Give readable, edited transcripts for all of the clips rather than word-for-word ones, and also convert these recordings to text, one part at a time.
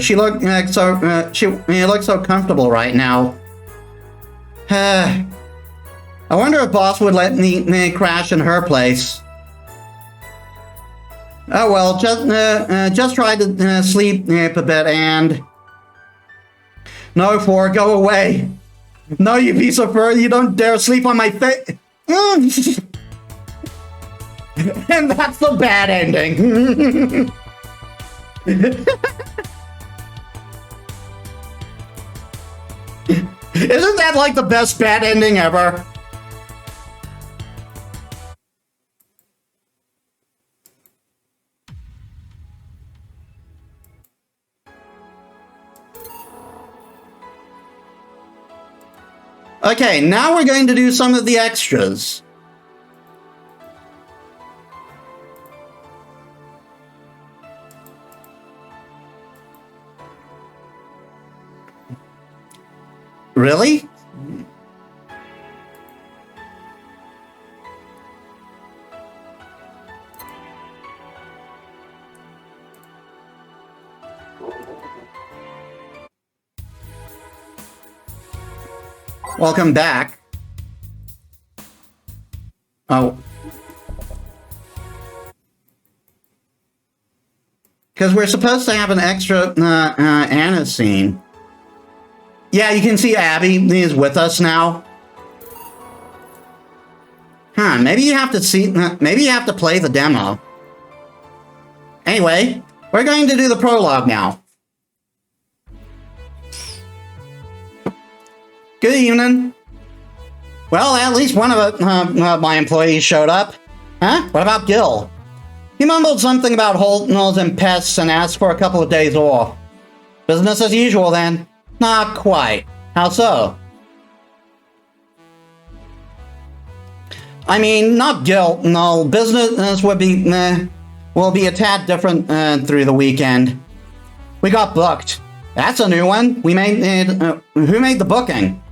She looked she looks so comfortable right now. I wonder if boss would let me crash in her place. Oh well, just try to sleep a bit and... No, Four, go away. No, you piece of fur, you don't dare sleep on my face. And that's the bad ending. Isn't that like the best bad ending ever? Okay, now we're going to do some of the extras. Really? Welcome back. Oh. Because we're supposed to have an extra Anna scene. Yeah, you can see Abby is with us now. Huh, maybe you have to see, maybe you have to play the demo. Anyway, we're going to do the prologue now. Good evening. Well, at least one of my employees showed up. Huh? What about Gil? He mumbled something about holes and pests and asked for a couple of days off. Business as usual then. Not quite. How so? I mean, not Gil. No, business will be a tad different through the weekend. We got booked. That's a new one. We made who made the booking?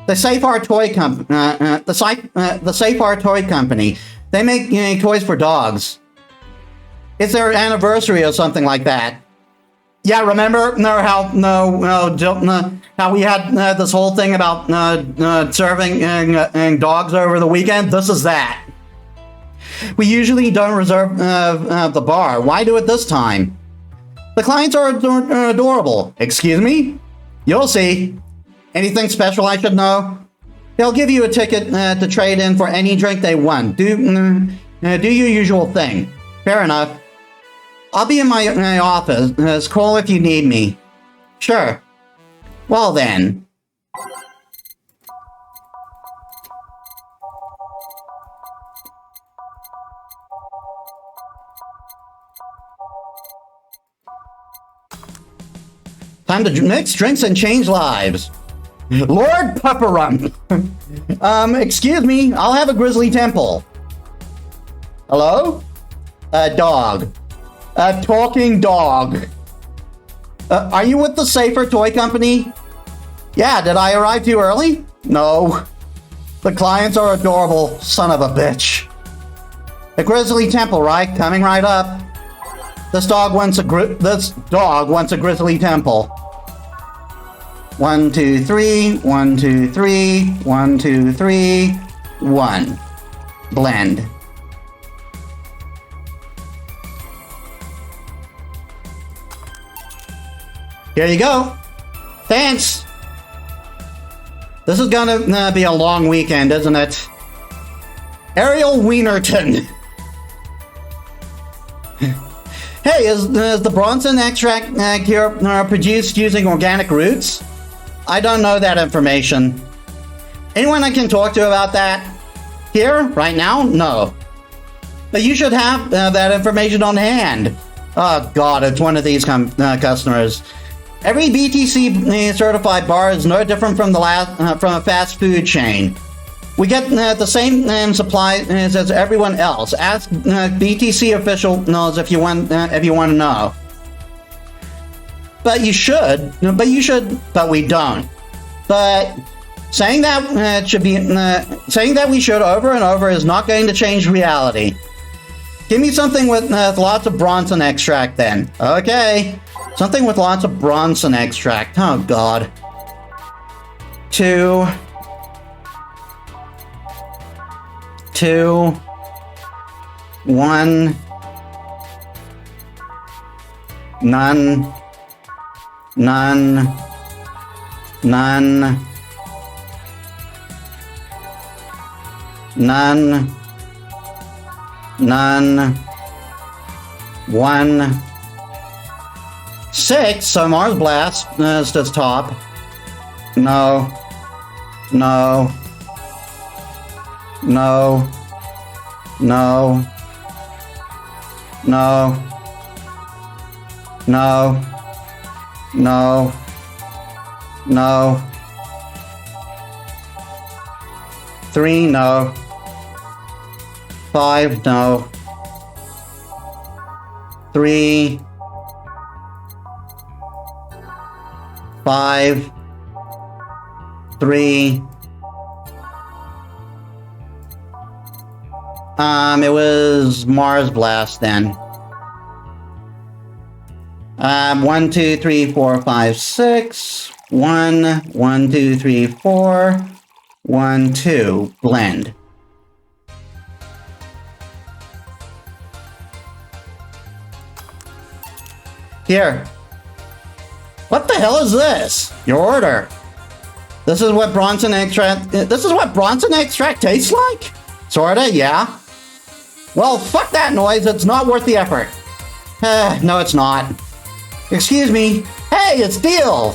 The Safar Toy Company. The Safar Toy Company. They make toys for dogs. It's their anniversary or something like that. Yeah, remember how we had this whole thing about serving dogs over the weekend? This is that. We usually don't reserve the bar. Why do it this time? The clients are adorable. Excuse me? You'll see. Anything special I should know? They'll give you a ticket to trade in for any drink they want. Do your usual thing. Fair enough. I'll be in my office. Call if you need me. Sure. Well then. Time to mix drinks and change lives. Lord Pepperum. Excuse me, I'll have a Grizzly Temple. Hello? A dog. A talking dog. Are you with the Safer Toy Company? Yeah, did I arrive too early? No. The clients are adorable, son of a bitch. The Grizzly Temple, right? Coming right up. This dog wants a Grizzly Temple. 1, 2, 3, 1, 2, 3, 1, 2, 3, 1. Blend. Here you go. Thanks. This is gonna be a long weekend, isn't it? Ariel Wienerton. Hey, is the Bronson extract cure produced using organic roots? I don't know that information. Anyone I can talk to about that? Here? Right now? No. But you should have that information on hand. Oh god, it's one of these customers. Every BTC certified bar is no different from from a fast food chain. We get the same supply as everyone else. Ask BTC officials if you want to know. But you should. But we don't. But saying that we should over and over is not going to change reality. Give me something with lots of Bronson extract then. Okay. Something with lots of Bronson extract. Oh, God. 2. 1. None. None. None. None. None. 1. 6, so Mars Blast is just top. No. No. No. No. No. No. No. No. 3, no. 5, no. 3. 5. 3. It was Mars Blast then. 1, 2, 3, 4, 5, 6. 1, 1, 2, 3, 4. 1, 2. Blend. Here. What the hell is this? Your order. This is what Bronson extract. This is what Bronson extract tastes like? Sorta, yeah. Well, fuck that noise. It's not worth the effort. No, it's not. Excuse me. Hey, it's Deal.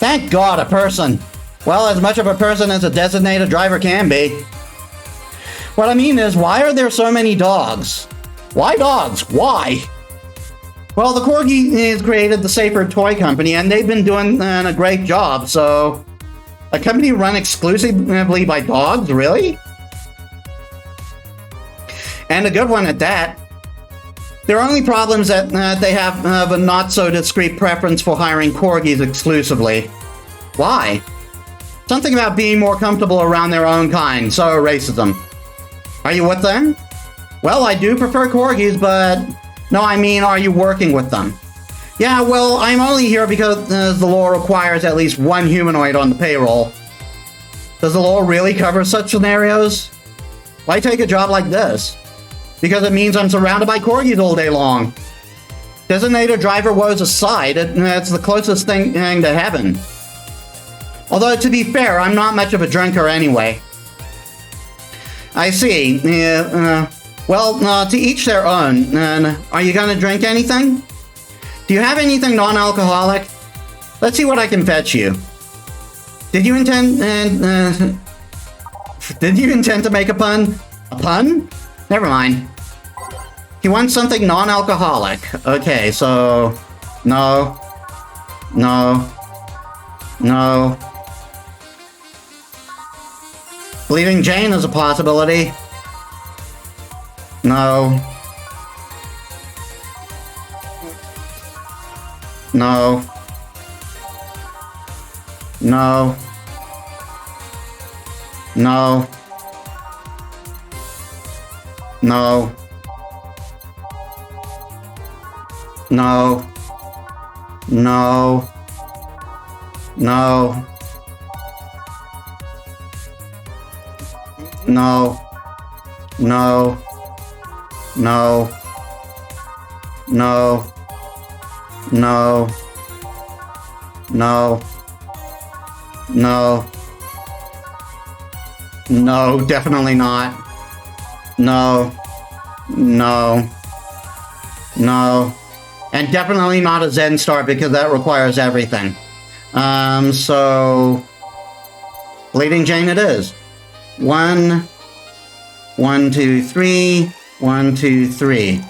Thank God, a person. Well, as much of a person as a designated driver can be. What I mean is, why are there so many dogs? Why dogs? Why? Well, the Corgi has created the Safer Toy Company, and they've been doing a great job, so... A company run exclusively by dogs? Really? And a good one at that. Their only problem is that they have a not-so-discreet preference for hiring Corgis exclusively. Why? Something about being more comfortable around their own kind, so racism. Are you with them? Well, I do prefer Corgis, but... No, I mean, are you working with them? Yeah, well, I'm only here because the law requires at least one humanoid on the payroll. Does the law really cover such scenarios? Why take a job like this? Because it means I'm surrounded by Corgis all day long. Designated driver woes aside, it's the closest thing to heaven. Although, to be fair, I'm not much of a drinker anyway. I see. Well, to each their own. Are you gonna drink anything? Do you have anything non-alcoholic? Let's see what I can fetch you. Did you intend to make a pun? A pun? Never mind. He wants something non-alcoholic. Okay, so... No. No. No. Bleeding Jane is a possibility. No. No. No. No. No. No. No. No. No. No. No. No. No. No. No. No, definitely not. No. No. No. And definitely not a Zen Star because that requires everything. So... Bleeding Jane it is. 1, 1, 2, 3, 1, 2, 3.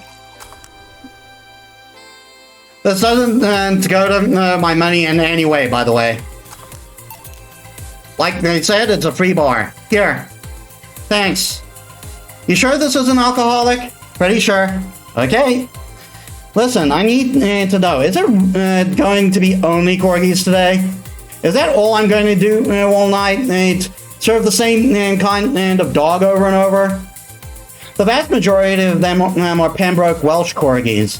This doesn't go to my money in any way, by the way. Like they said, it's a free bar. Here. Thanks. You sure this isn't alcoholic? Pretty sure. Okay. Listen, I need to know, is there going to be only Corgis today? Is that all I'm going to do all night? Serve the same kind of dog over and over? The vast majority of them are Pembroke Welsh Corgis.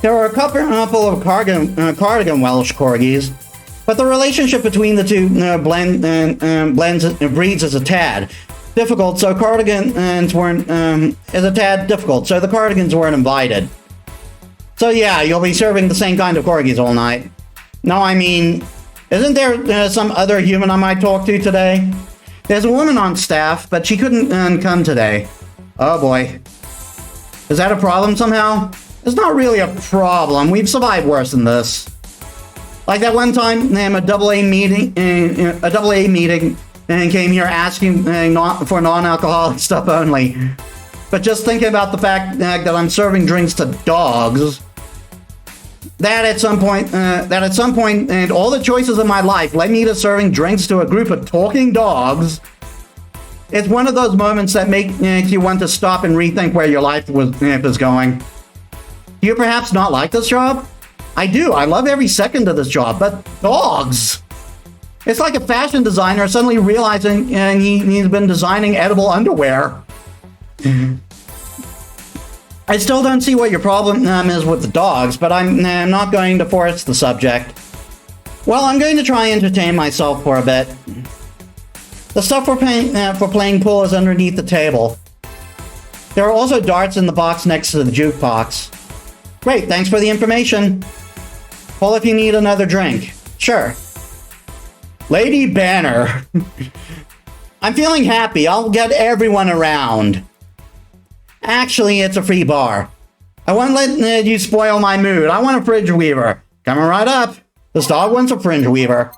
There are a couple of cardigan Welsh corgis, but the relationship between the two breeds is a tad difficult, so cardigans weren't so the cardigans weren't invited. So yeah, you'll be serving the same kind of corgis all night. No, I mean, isn't there some other human I might talk to today? There's a woman on staff, but she couldn't come today. Oh boy. Is that a problem somehow? It's not really a problem. We've survived worse than this. Like that one time, a double A meeting, and came here asking for non-alcoholic stuff only. But just thinking about the fact that I'm serving drinks to dogs, that at some point, and all the choices in my life led me to serving drinks to a group of talking dogs. It's one of those moments that make you want to stop and rethink where your life is going. Do you perhaps not like this job? I do. I love every second of this job, but dogs. It's like a fashion designer suddenly realizing he's been designing edible underwear. I still don't see what your problem is with the dogs, but I'm not going to force the subject. Well, I'm going to try and entertain myself for a bit. The stuff for playing pool is underneath the table. There are also darts in the box next to the jukebox. Great, thanks for the information. Call if you need another drink. Sure. Lady Banner. I'm feeling happy. I'll get everyone around. Actually, it's a free bar. I won't let you spoil my mood. I want a fridge weaver. Coming right up. This dog wants a fridge weaver.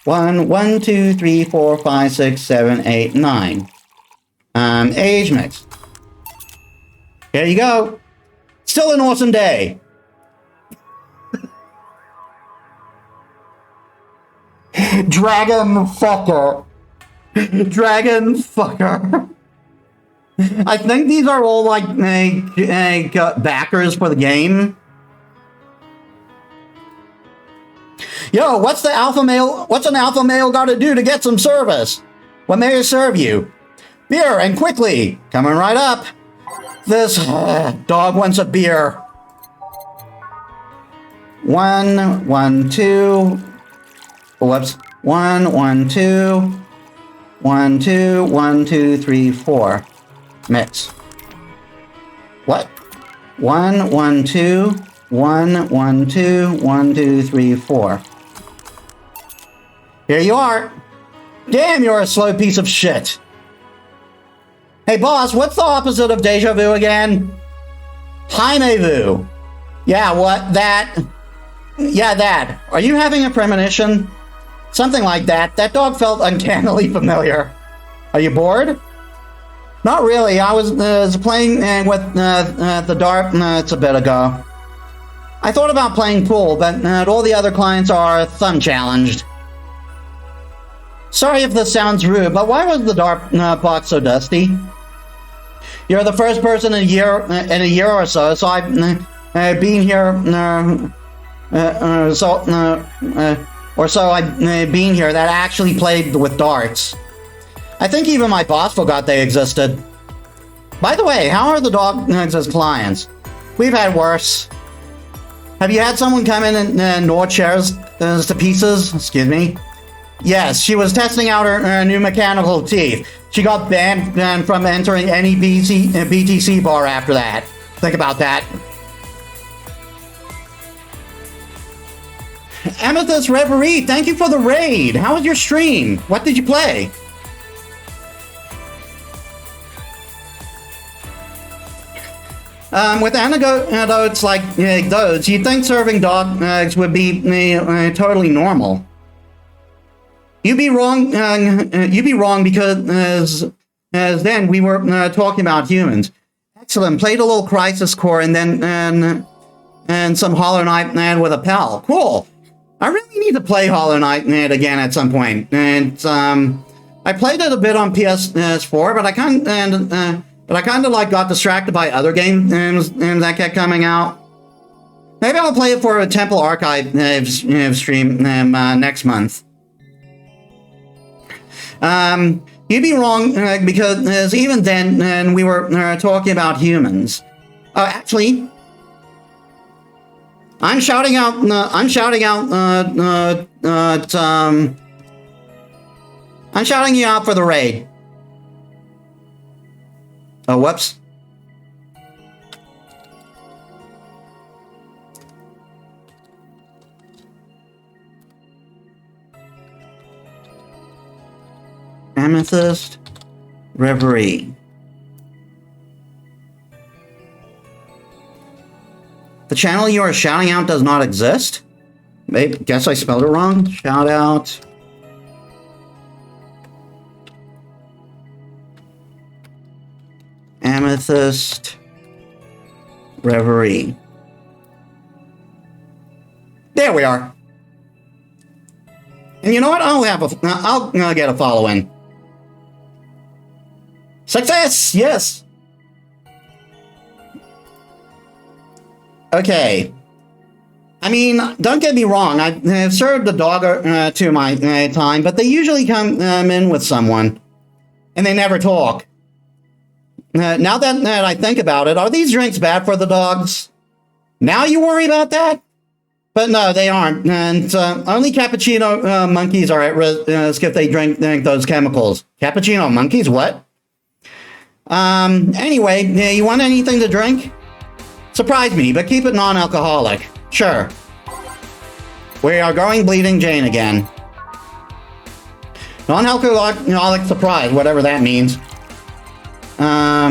1, 2, 3, 4, 5, 6, 7, 8, 9. Age mix. Here you go. Still an awesome day. Dragon fucker. Dragon fucker. I think these are all like backers for the game. Yo, what's an alpha male got to do to get some service? What may I serve you? Beer, and quickly. Coming right up. This dog wants a beer. 1, 1, 2. Whoops. 1, 1, 2. 1, 2, 1, 2, 3, 4. Mix. What? 1, 1, 2. 1, 1, 2. 1, 2, 3, 4. Here you are. Damn, you're a slow piece of shit. Hey, boss, what's the opposite of deja vu again? Jaime-vu. Yeah, what? That? Yeah, that. Are you having a premonition? Something like that. That dog felt uncannily familiar. Are you bored? Not really. I was playing with the dart a bit ago. I thought about playing pool, but all the other clients are thumb challenged. Sorry if this sounds rude, but why was the dart box so dusty? You're the first person in a year or so, so I've been here I've been here that actually played with darts. I think even my boss forgot they existed. By the way, how are the dogs as clients? We've had worse. Have you had someone come in and gnaw chairs to pieces? Excuse me. Yes, she was testing out her new mechanical teeth. She got banned from entering any BTC bar after that. Think about that. Amethyst Reverie, thank you for the raid. How was your stream? What did you play? With anecdotes like those, you'd think serving dogs would be totally normal. You'd be wrong because as then we were talking about humans. Excellent. Played a little Crisis Core and then and some Hollow Knight with a pal. Cool. I really need to play Hollow Knight again at some point. And I played it a bit on PS4, but I kind of like got distracted by other games that kept coming out. Maybe I'll play it for a Temple Archive stream next month. You'd be wrong because even then we were talking about humans. Actually, I'm shouting out. I'm shouting you out for the raid. Oh, whoops. Amethyst Reverie. The channel you are shouting out does not exist? Maybe, guess I spelled it wrong. Shout out. Amethyst Reverie. There we are. And you know what? I'll get a follow in. Success! Yes! Okay. I mean, don't get me wrong. I've served a dog to my time, but they usually come in with someone. And they never talk. Now that I think about it, are these drinks bad for the dogs? Now you worry about that? But no, they aren't. And only cappuccino monkeys are at risk if they drink those chemicals. Cappuccino monkeys? What? Anyway, you want anything to drink? Surprise me, but keep it non-alcoholic. Sure. We are going Bleeding Jane again. Non-alcoholic surprise, whatever that means. I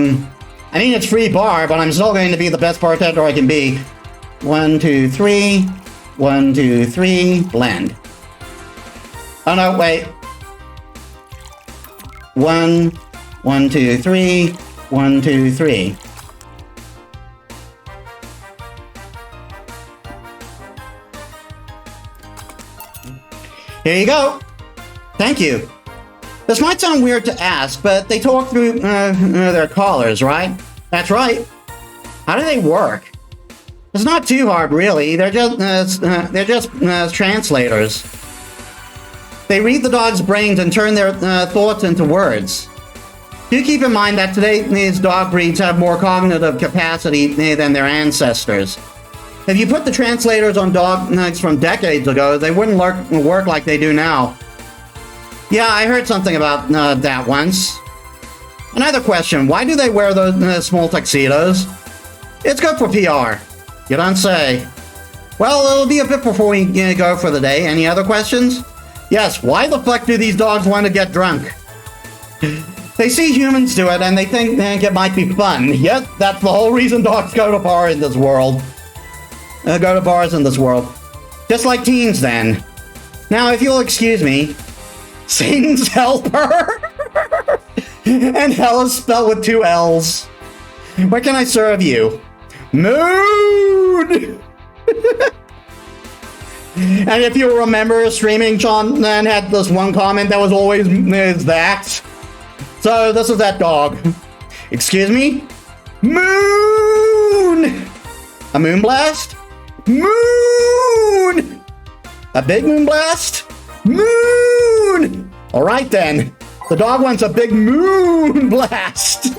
mean, it's free bar, but I'm still going to be the best bartender I can be. 1, 2, 3. 1, 2, 3. Blend. Oh, no, wait. 1, 1, 2, 3. 1, 2, 3. Here you go. Thank you. This might sound weird to ask, but they talk through their collars, right? That's right. How do they work? It's not too hard, really. They're just translators. They read the dog's brains and turn their thoughts into words. Do keep in mind that today's dog breeds have more cognitive capacity than their ancestors. If you put the translators on dogs from decades ago, they wouldn't work like they do now. Yeah, I heard something about that once. Another question, why do they wear those small tuxedos? It's good for PR. You don't say. Well, it'll be a bit before we go for the day. Any other questions? Yes, why the fuck do these dogs want to get drunk? They see humans do it and they think it might be fun. Yet, that's the whole reason dogs go to bars in this world. Just like teens, then. Now, if you'll excuse me, Satan's helper. And hell is spelled with 2 L's. What can I serve you? Mood! And if you remember, streaming Sean then had this one comment that was always that. So this is that dog. Excuse me? Moon! A moon blast? Moon! A big moon blast? Moon! Alright then. The dog wants a big moon blast.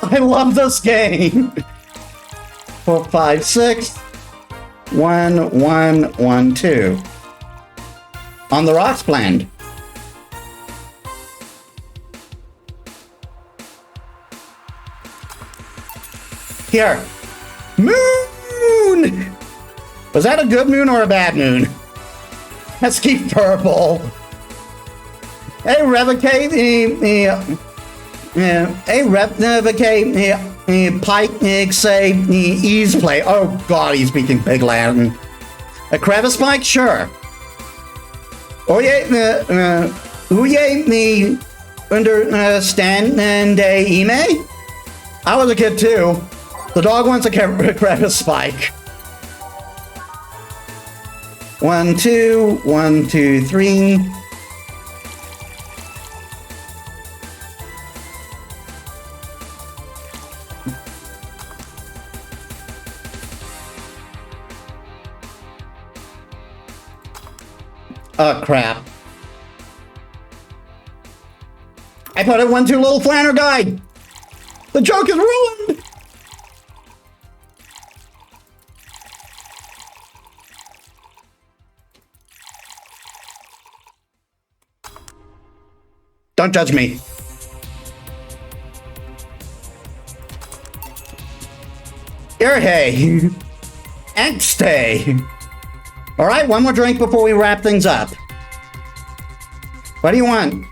I love this game. 4, 5, 6. 1, 1, 1, 2. On the rocks blend. Here. Moon! Was that a good moon or a bad moon? Let's keep purple. Hey, Revocate, Pike, say, ease play. Oh god, he's speaking big Latin. A crevice spike? Sure. Uye, me understand ime? I was a kid too. The dog wants a crevice spike. 1, 2, 1, 2, 3. Oh, crap. I put it one too little Flanner guide. The joke is ruined. Don't judge me. Irhe. Angstay. All right, one more drink before we wrap things up. What do you want?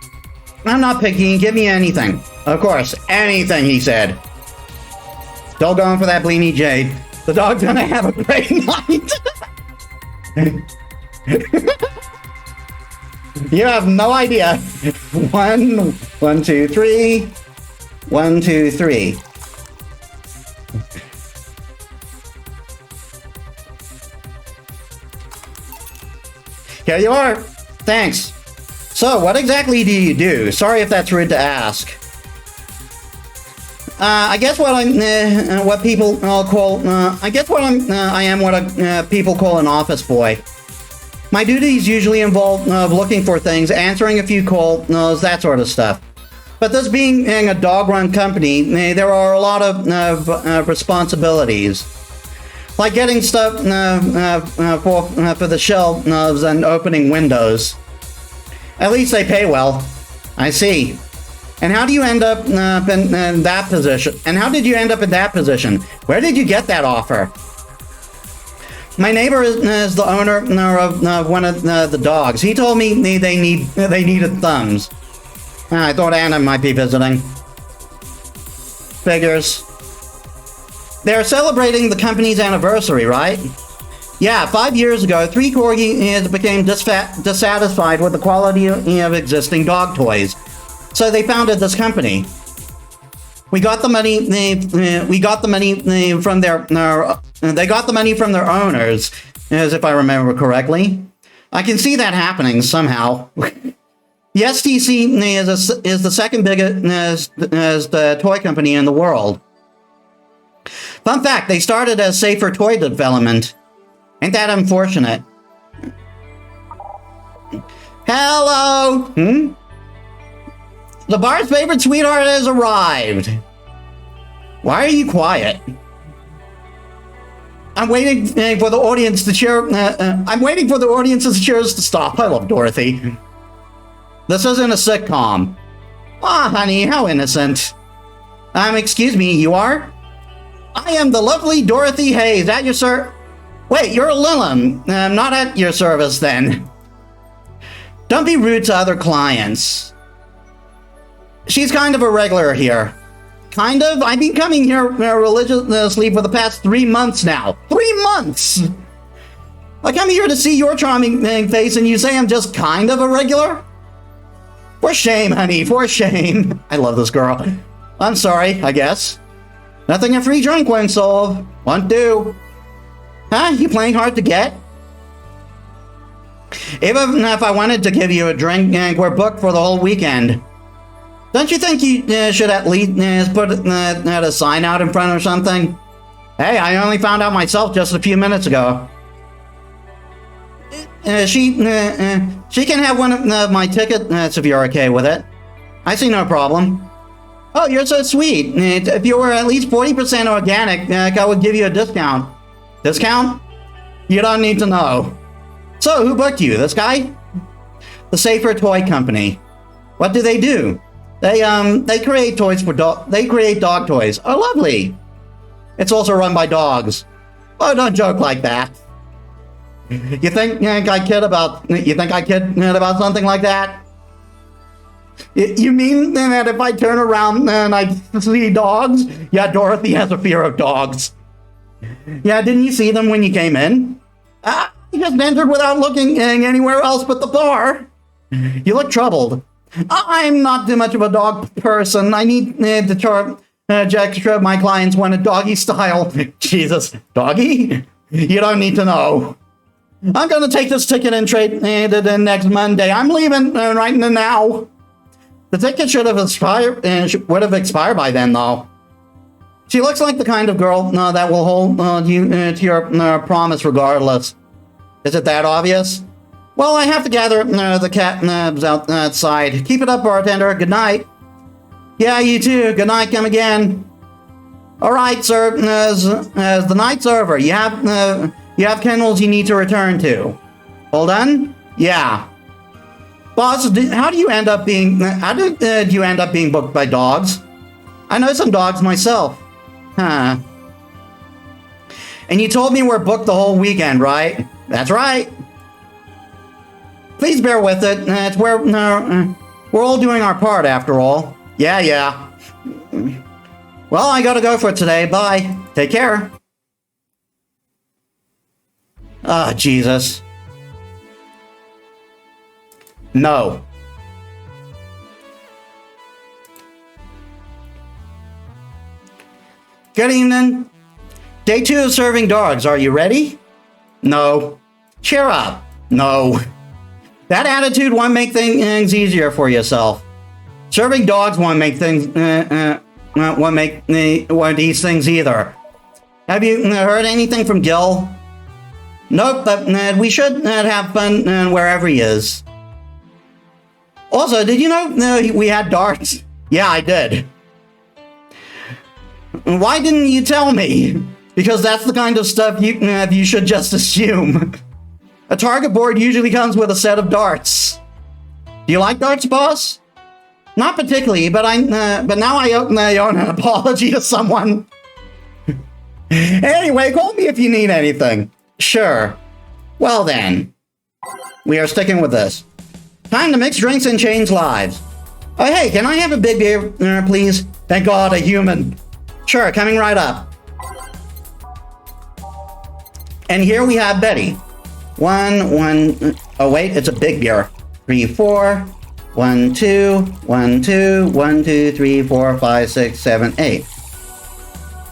I'm not picky. Give me anything. Of course, anything, he said. Still going for that Bleeny Jade. The dog's gonna have a great night. You have no idea. 1, 2, 3. 1, 2, 3. Here you are. Thanks. So, what exactly do you do? Sorry if that's rude to ask. I guess what I'm, what people call, I am what people call an office boy. My duties usually involve looking for things, answering a few calls, that sort of stuff. But this being a dog-run company, there are a lot of responsibilities. Like getting stuff for the shelves and opening windows. At least they pay well. I see. And how do you end up in that position? And how did you end up in that position? Where did you get that offer? My neighbor is the owner of one of the dogs. He told me they needed thumbs. I thought Anna might be visiting. Figures. They're celebrating the company's anniversary, right? Yeah, 5 years ago, 3 corgis became dissatisfied with the quality of existing dog toys. So they founded this company. We got the money. We got the money from their. They got the money from their owners, as if I remember correctly. I can see that happening somehow. The STC is the second biggest toy company in the world. Fun fact: they started as safer toy development. Ain't that unfortunate? Hello. The bar's favorite sweetheart has arrived. Why are you quiet? I'm waiting for the audience to cheer. I'm waiting for the audience's cheers to stop. I love Dorothy. This isn't a sitcom. Ah, honey, how innocent. Excuse me, you are? I am the lovely Dorothy Hayes. At your Wait, you're a Lilum. I'm not at your service then. Don't be rude to other clients. She's kind of a regular here. Kind of? I've been coming here religiously for the past 3 months now. 3 months! I come here to see your charming face and you say I'm just kind of a regular? For shame, honey, for shame. I love this girl. I'm sorry, I guess. Nothing a free drink won't solve. Won't do. Huh? You playing hard to get? Even if I wanted to give you a drink, we're booked for the whole weekend. Don't you think you should at least put a sign out in front or something? Hey, I only found out myself just a few minutes ago. She can have one of my tickets if you're okay with it. I see no problem. Oh, you're so sweet. If you were at least 40% organic, I would give you a discount. Discount? You don't need to know. So, who booked you? This guy? The Safer Toy Company. What do they do? They create toys for They create dog toys. Oh, lovely. It's also run by dogs. Oh, don't joke like that. You think I kid about something like that? You mean that if I turn around and I see dogs? Yeah, Dorothy has a fear of dogs. Yeah, didn't you see them when you came in? You just entered without looking anywhere else but the bar. You look troubled. I'm not too much of a dog person. I need to charge my clients one a doggy style. Jesus, doggy? You don't need to know. I'm gonna take this ticket and trade it in next Monday. I'm leaving right now. The ticket should have expired. Would have expired by then, though. She looks like the kind of girl that will hold you to your promise regardless. Is it that obvious? Well, I have to gather the cat outside. Keep it up, bartender. Good night. Yeah, you too. Good night. Come again. All right, sir. As the night's over, you have kennels you need to return to. All done? Yeah. Boss, how do you end up being... How did you end up being booked by dogs? I know some dogs myself. Huh. And you told me we're booked the whole weekend, right? That's right. Please bear with it. We're all doing our part, after all. Yeah. Well, I gotta go for today. Bye. Take care. Ah, Jesus. No. Good evening. Day 2 of serving dogs. Are you ready? No. Cheer up. No. That attitude won't make things easier for yourself. Serving dogs won't make things won't make these things either. Have you heard anything from Gil? Nope, but we should have fun wherever he is. Also, did you know we had darts? Yeah, I did. Why didn't you tell me? Because that's the kind of stuff you should just assume. A target board usually comes with a set of darts. Do you like darts, boss? Not particularly, but now I owe an apology to someone. Anyway, call me if you need anything. Sure. Well then, we are sticking with this. Time to mix drinks and change lives. Oh hey, can I have a big beer, please? Thank God, a human. Sure, coming right up. And here we have Betty. Oh wait, it's a big beer. 3, 4. 1, 2, 1, 2, 1, 2, 3, 4, 5, 6, 7, 8.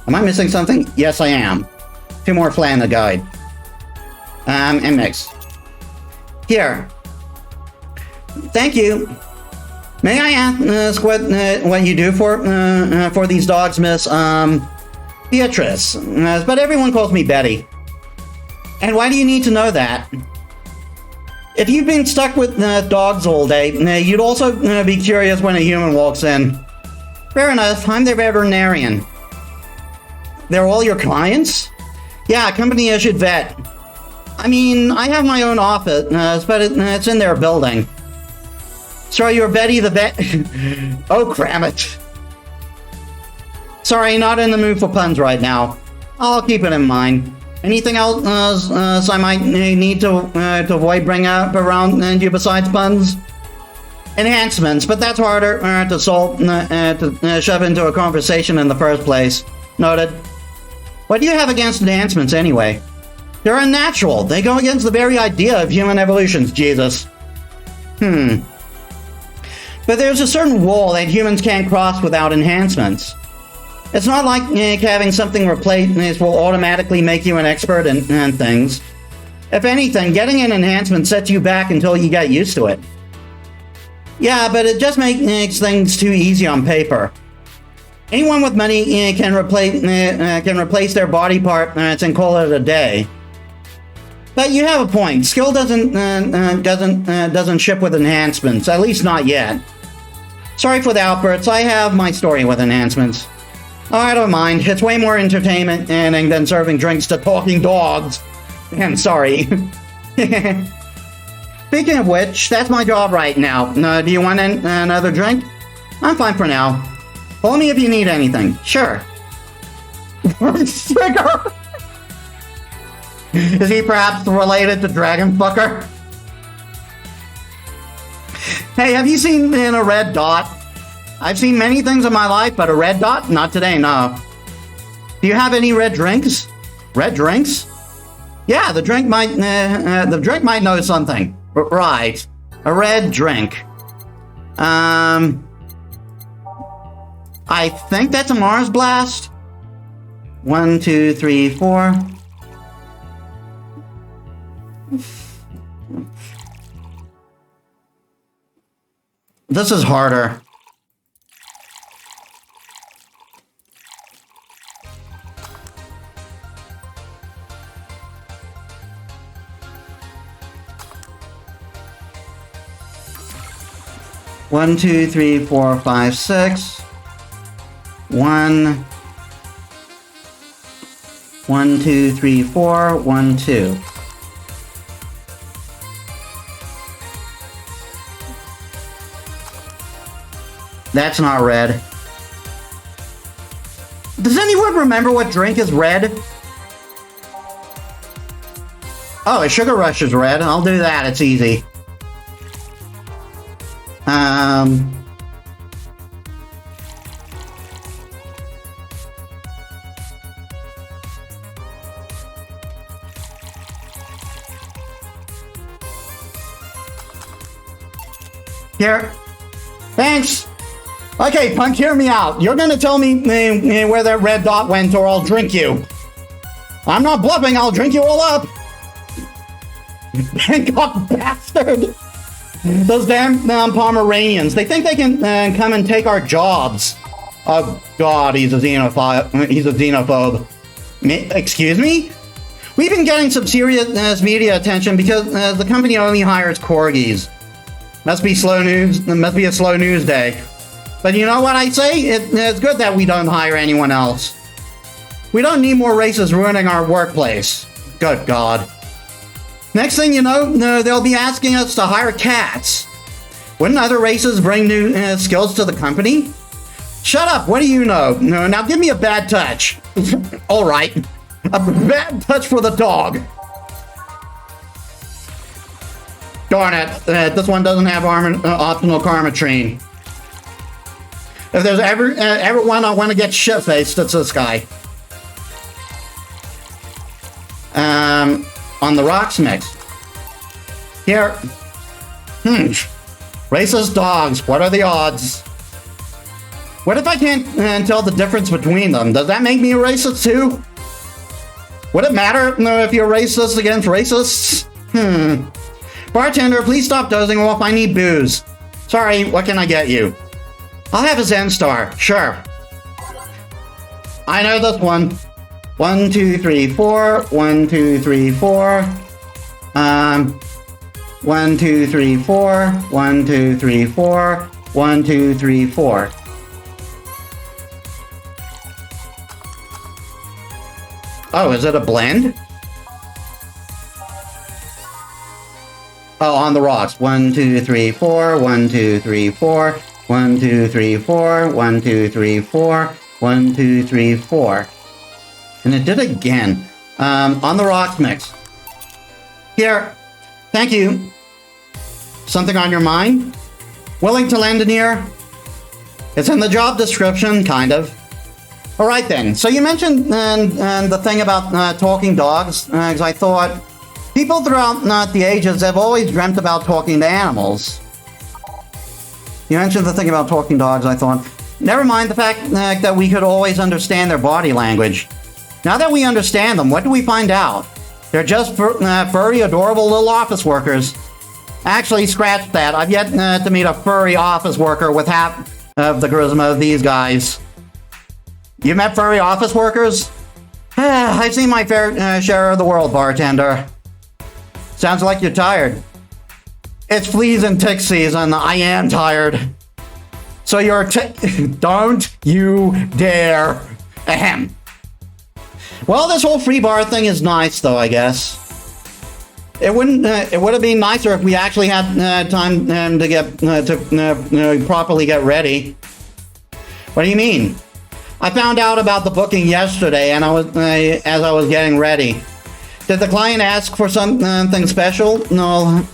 Am I missing something? Yes, I am. 2 more fly in the guide. And mix. Here. Thank you. May I ask what you do for these dogs, Miss Beatrice? But everyone calls me Betty. And why do you need to know that? If you've been stuck with dogs all day, you'd also be curious when a human walks in. Fair enough, I'm their veterinarian. They're all your clients? Yeah, company-issued vet. I mean, I have my own office, but it's in their building. So you're Betty the vet? Oh, cram it. Sorry, not in the mood for puns right now. I'll keep it in mind. Anything else I might need to avoid bringing up around you besides puns? Enhancements, but that's harder to solve, to shove into a conversation in the first place. Noted. What do you have against enhancements anyway? They're unnatural. They go against the very idea of human evolution, Jesus. But there's a certain wall that humans can't cross without enhancements. It's not like having something replaced will automatically make you an expert in things. If anything, getting an enhancement sets you back until you get used to it. Yeah, but it just makes things too easy on paper. Anyone with money can replace their body part and call it a day. But you have a point. Skill doesn't ship with enhancements, at least not yet. Sorry for the outbursts. I have my story with enhancements. Oh, I don't mind. It's way more entertainment than serving drinks to talking dogs. I'm sorry. Speaking of which, that's my job right now. Do you want another drink? I'm fine for now. Call me if you need anything. Sure. Sugar! Is he perhaps related to Dragon Fucker? Hey, have you seen a red dot? I've seen many things in my life, but a red dot? Not today, no. Do you have any red drinks? Red drinks? Yeah, the drink might know something. Right. A red drink. I think that's a Mars Blast. 1, 2, 3, 4. This is harder. One, 2, 3, 4, 5, 6. 1. 1, 2, 3, 4. 1, 2. That's not red. Does anyone remember what drink is red? Oh, a Sugar Rush is red. I'll do that. It's easy. Here. Thanks. Okay, Punk, hear me out. You're gonna tell me where that red dot went or I'll drink you. I'm not bluffing, I'll drink you all up. Bangkok bastard. Those damn Pomeranians. They think they can come and take our jobs. Oh god, he's a xenophobe. He's a xenophobe. Excuse me? We've been getting some serious media attention because the company only hires corgis. Must be slow news. Must be a slow news day. But you know what I say? It's good that we don't hire anyone else. We don't need more races ruining our workplace. Good God. Next thing you know, they'll be asking us to hire cats. Wouldn't other races bring new skills to the company? Shut up, what do you know? No, now give me a bad touch. All right. A bad touch for the dog. Darn it, this one doesn't have optional karma tree. If there's ever one I want to get shit-faced, it's this guy. On the rocks mix. Here. Racist dogs, what are the odds? What if I can't tell the difference between them? Does that make me a racist too? Would it matter if you're racist against racists? Bartender, please stop dozing off. I need booze. Sorry, what can I get you? I'll have a Zen Star. Sure. I know this one. 1, 2, 3, 4. 1, 2, 3, 4. 1, 2, 3, 4. 1, 2, 3, 4. 1, 2, 3, 4. Oh, is it a blend? Oh, on the rocks. 1, 2, 3, 4. 1, 2, 3, 4. 1, 2, 3, 4. 1, 2, 3, 4. 1, 2, 3, 4. And it did again. On the rocks mix. Here. Thank you. Something on your mind? Willing to lend an ear? It's in the job description, kind of. All right then. So you mentioned the thing about talking dogs, because I thought people throughout the ages have always dreamt about talking to animals. You mentioned the thing about talking dogs, I thought. Never mind the fact that we could always understand their body language. Now that we understand them, what do we find out? They're just furry, adorable little office workers. Actually, scratch that. I've yet to meet a furry office worker with half of the charisma of these guys. You met furry office workers? I've seen my fair share of the world, bartender. Sounds like you're tired. It's fleas and tick season. I am tired. So you're don't you dare. Ahem. Well, this whole free bar thing is nice, though, I guess. It wouldn't. It would have been nicer if we actually had time to get properly get ready. What do you mean? I found out about the booking yesterday, and as I was getting ready. Did the client ask for something special? No.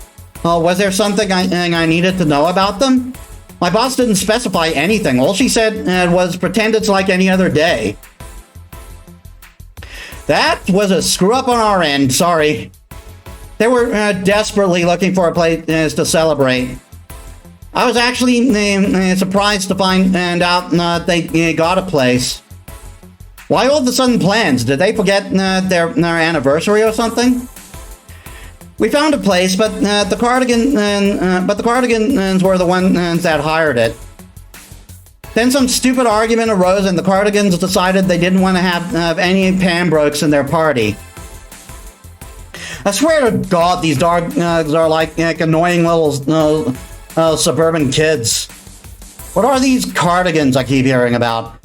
Was there something I needed to know about them? My boss didn't specify anything. All she said was pretend it's like any other day. That was a screw up on our end. Sorry. They were desperately looking for a place to celebrate. I was actually surprised to find out they got a place. Why all of a sudden plans? Did they forget their anniversary or something? We found a place, but the Cardigans were the ones that hired it. Then some stupid argument arose, and the Cardigans decided they didn't want to have any Pambrokes in their party. I swear to God, these dogs are like annoying little suburban kids. What are these Cardigans I keep hearing about?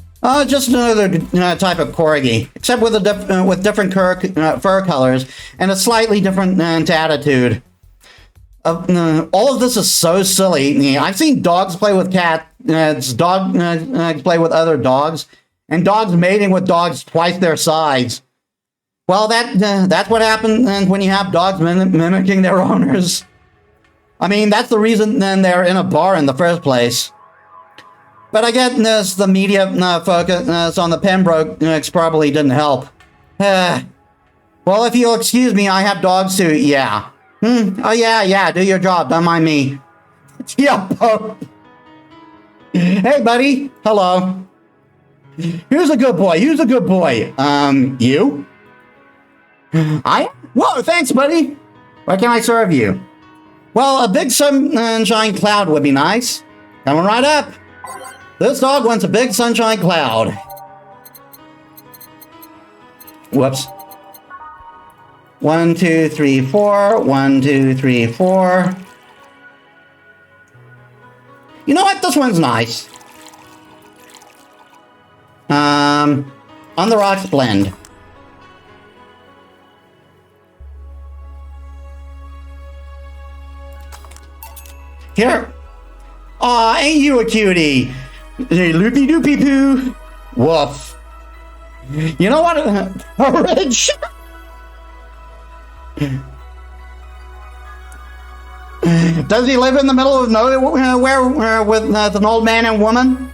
Just another type of corgi, except with different fur colors and a slightly different attitude. all of this is so silly. I've seen dogs play with cats, dogs play with other dogs, and dogs mating with dogs twice their size. Well, that's what happens when you have dogs mimicking their owners. I mean, that's the reason then they're in a bar in the first place. But I guess the media focus on the Pembrokes probably didn't help. Well, if you'll excuse me, I have dogs too. Yeah. Oh, yeah, do your job. Don't mind me. Yeah, Pope. Hey, buddy. Hello. Who's a good boy? You? Whoa, thanks, buddy. What can I serve you? Well, a big sunshine cloud would be nice. Coming right up. This dog wants a big sunshine cloud. Whoops. 1, 2, 3, 4. 1, 2, 3, 4. You know what? This one's nice. On the rocks blend. Here. Aw, ain't you a cutie? Loopy doopy poo. Woof. You know what? Rich. Does he live in the middle of nowhere with an old man and woman?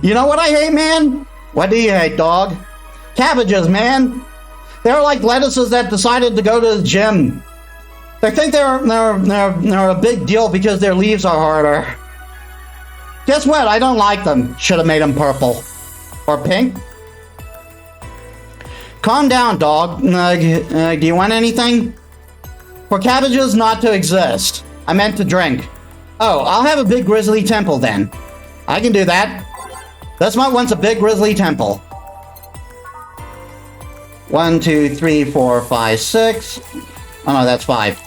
You know what I hate, man? What do you hate, dog? Cabbages, man. They're like lettuces that decided to go to the gym. They think they're a big deal because their leaves are harder. Guess what? I don't like them. Should have made them purple. Or pink. Calm down, dog. Do you want anything? For cabbages not to exist. I meant to drink. Oh, I'll have a big grizzly temple then. I can do that. This mutt wants a big grizzly temple. 1, 2, 3, 4, 5, 6. Oh no, that's 5.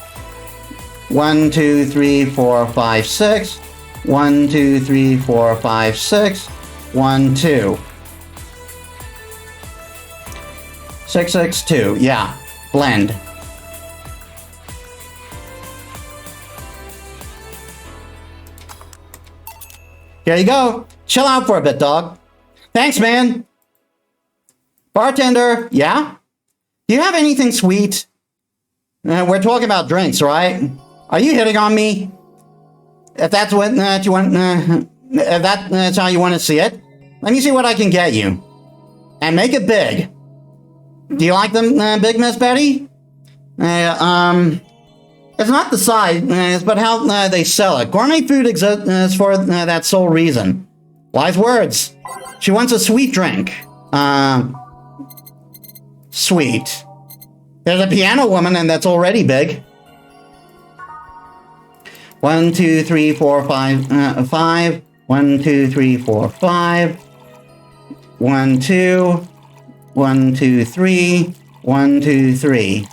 1, 2, 3, 4, 5, 6. 1, 2, 3, 4, 5, 6. 1, 2. 6, 6, 2. Yeah. Blend. Here you go. Chill out for a bit, dog. Thanks, man. Bartender. Yeah? Do you have anything sweet? We're talking about drinks, right? Are you hitting on me? If that's what you want, if that's how you want to see it, let me see what I can get you. And make it big. Do you like them big, Miss Betty? It's not the size, but how they sell it. Gourmet food exists for that sole reason. Wise words. She wants a sweet drink. Sweet. There's a piano woman, and that's already big. 1, 2, 3, 4, 5, 5. 1, 2, 3, 4, 5. 1, 2. 1, 2, 3. 1, 2, 3.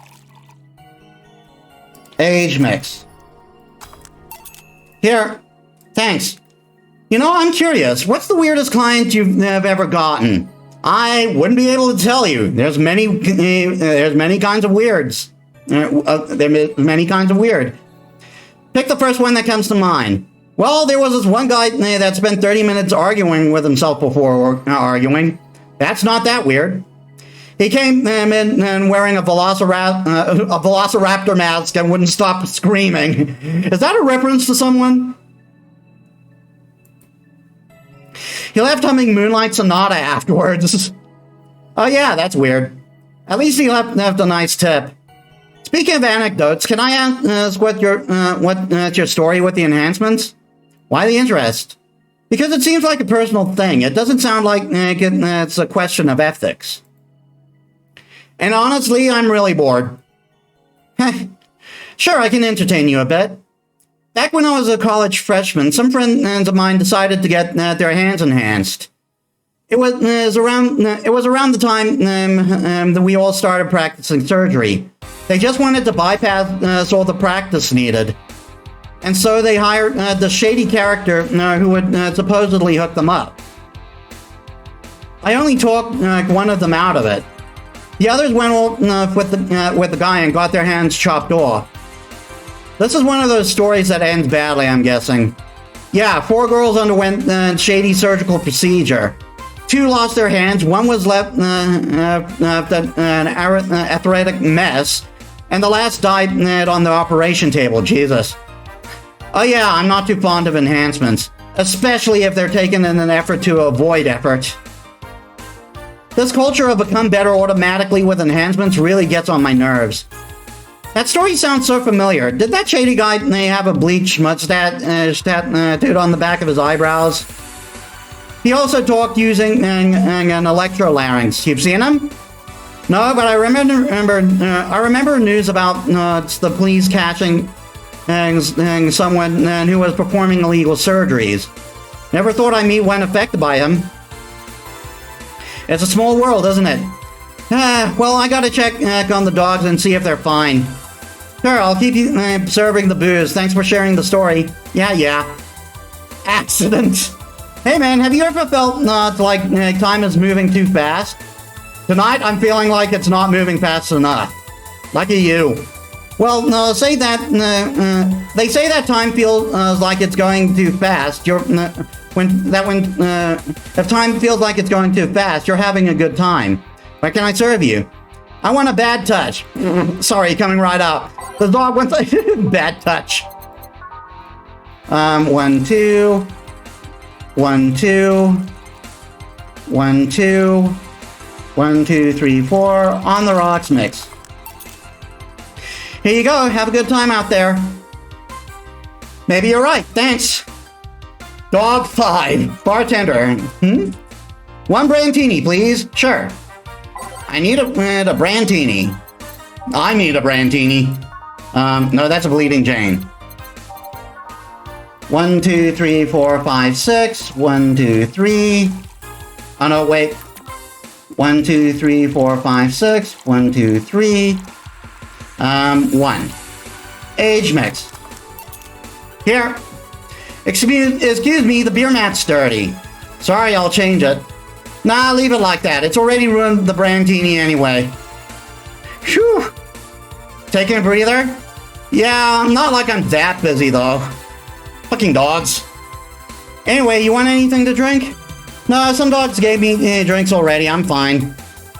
Age mix. Here. Thanks. You know, I'm curious. What's the weirdest client you've ever gotten? I wouldn't be able to tell you. There's many kinds of weirds. There's many kinds of weird. Pick the first one that comes to mind. Well, there was this one guy that spent 30 minutes arguing with himself before arguing. That's not that weird. He came in wearing a velociraptor mask and wouldn't stop screaming. Is that a reference to someone? He left humming Moonlight Sonata afterwards. Oh yeah, that's weird. At least he left a nice tip. Speaking of anecdotes, can I ask what's your story with the enhancements? Why the interest? Because it seems like a personal thing. It doesn't sound like it's a question of ethics. And honestly, I'm really bored. Sure, I can entertain you a bit. Back when I was a college freshman, some friends of mine decided to get their hands enhanced. It was around the time that we all started practicing surgery. They just wanted to bypass all the practice needed. And so they hired the shady character who would supposedly hook them up. I only talked one of them out of it. The others went off with the guy and got their hands chopped off. This is one of those stories that ends badly, I'm guessing. Yeah, 4 girls underwent a shady surgical procedure. 2 lost their hands, 1 was left an arthritic mess, and the last died on the operation table. Jesus. Oh yeah, I'm not too fond of enhancements, especially if they're taken in an effort to avoid effort. This culture of become better automatically with enhancements really gets on my nerves. That story sounds so familiar. Did that shady guy have a bleach mustache tattooed on the back of his eyebrows? He also talked using an electrolarynx. You've seen him? No, but I remember news about the police catching someone who was performing illegal surgeries. Never thought I'd meet one affected by him. It's a small world, isn't it? Well, I gotta check on the dogs and see if they're fine. Sure, I'll keep you serving the booze. Thanks for sharing the story. Yeah. Accident. Hey man, have you ever felt like time is moving too fast? Tonight, I'm feeling like it's not moving fast enough. Lucky you. Well, no, say that. They say that time feels like it's going too fast. If time feels like it's going too fast, you're having a good time. What can I serve you? I want a bad touch. Sorry, coming right up. The dog wants a bad touch. 1, 2. 1, 2. 1, 2. 1, 2, 3, 4. On the rocks mix. Here you go. Have a good time out there. Maybe you're right. Thanks. Dog 5. Bartender. 1 Brandini, please. Sure. I need a Brandini. I need a Brandini. No, that's a Bleeding Jane. 1, 2, 3, 4, 5, 6. 1, 2, 3. Oh no, wait. 1, 2, 3, 4, 5, 6. 1, 2, 3. 1. Age mix. Here. Excuse me, the beer mat's dirty. Sorry, I'll change it. Nah, leave it like that. It's already ruined the Brandini anyway. Phew. Taking a breather? Yeah, not like I'm that busy though. Fucking dogs. Anyway, you want anything to drink? No, some dogs gave me drinks already. I'm fine.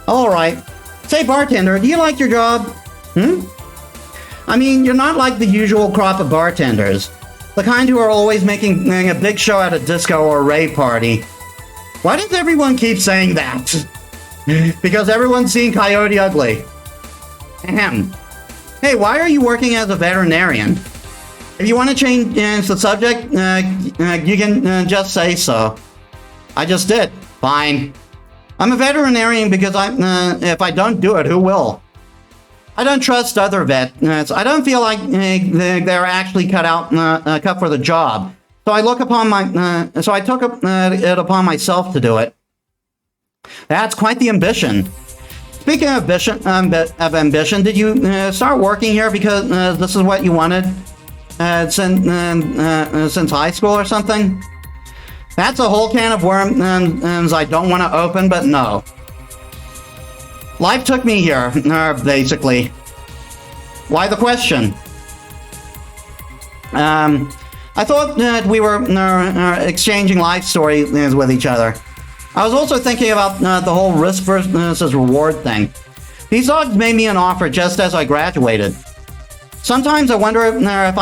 Alright. Say, bartender, do you like your job? I mean, you're not like the usual crop of bartenders. The kind who are always making a big show at a disco or rave party. Why does everyone keep saying that? Because everyone's seen Coyote Ugly. Ahem. Hey, why are you working as a veterinarian? If you want to change the subject, you can just say so. I just did. Fine. I'm a veterinarian because if I don't do it, who will? I don't trust other vets. I don't feel like they're actually cut for the job. So I took it upon myself to do it. That's quite the ambition. Speaking of ambition, did you start working here because this is what you wanted since high school or something? That's a whole can of worms I don't want to open, but no. Life took me here, basically. Why the question? I thought that we were exchanging life stories with each other. I was also thinking about the whole risk versus reward thing. These dogs made me an offer just as I graduated. Sometimes I wonder if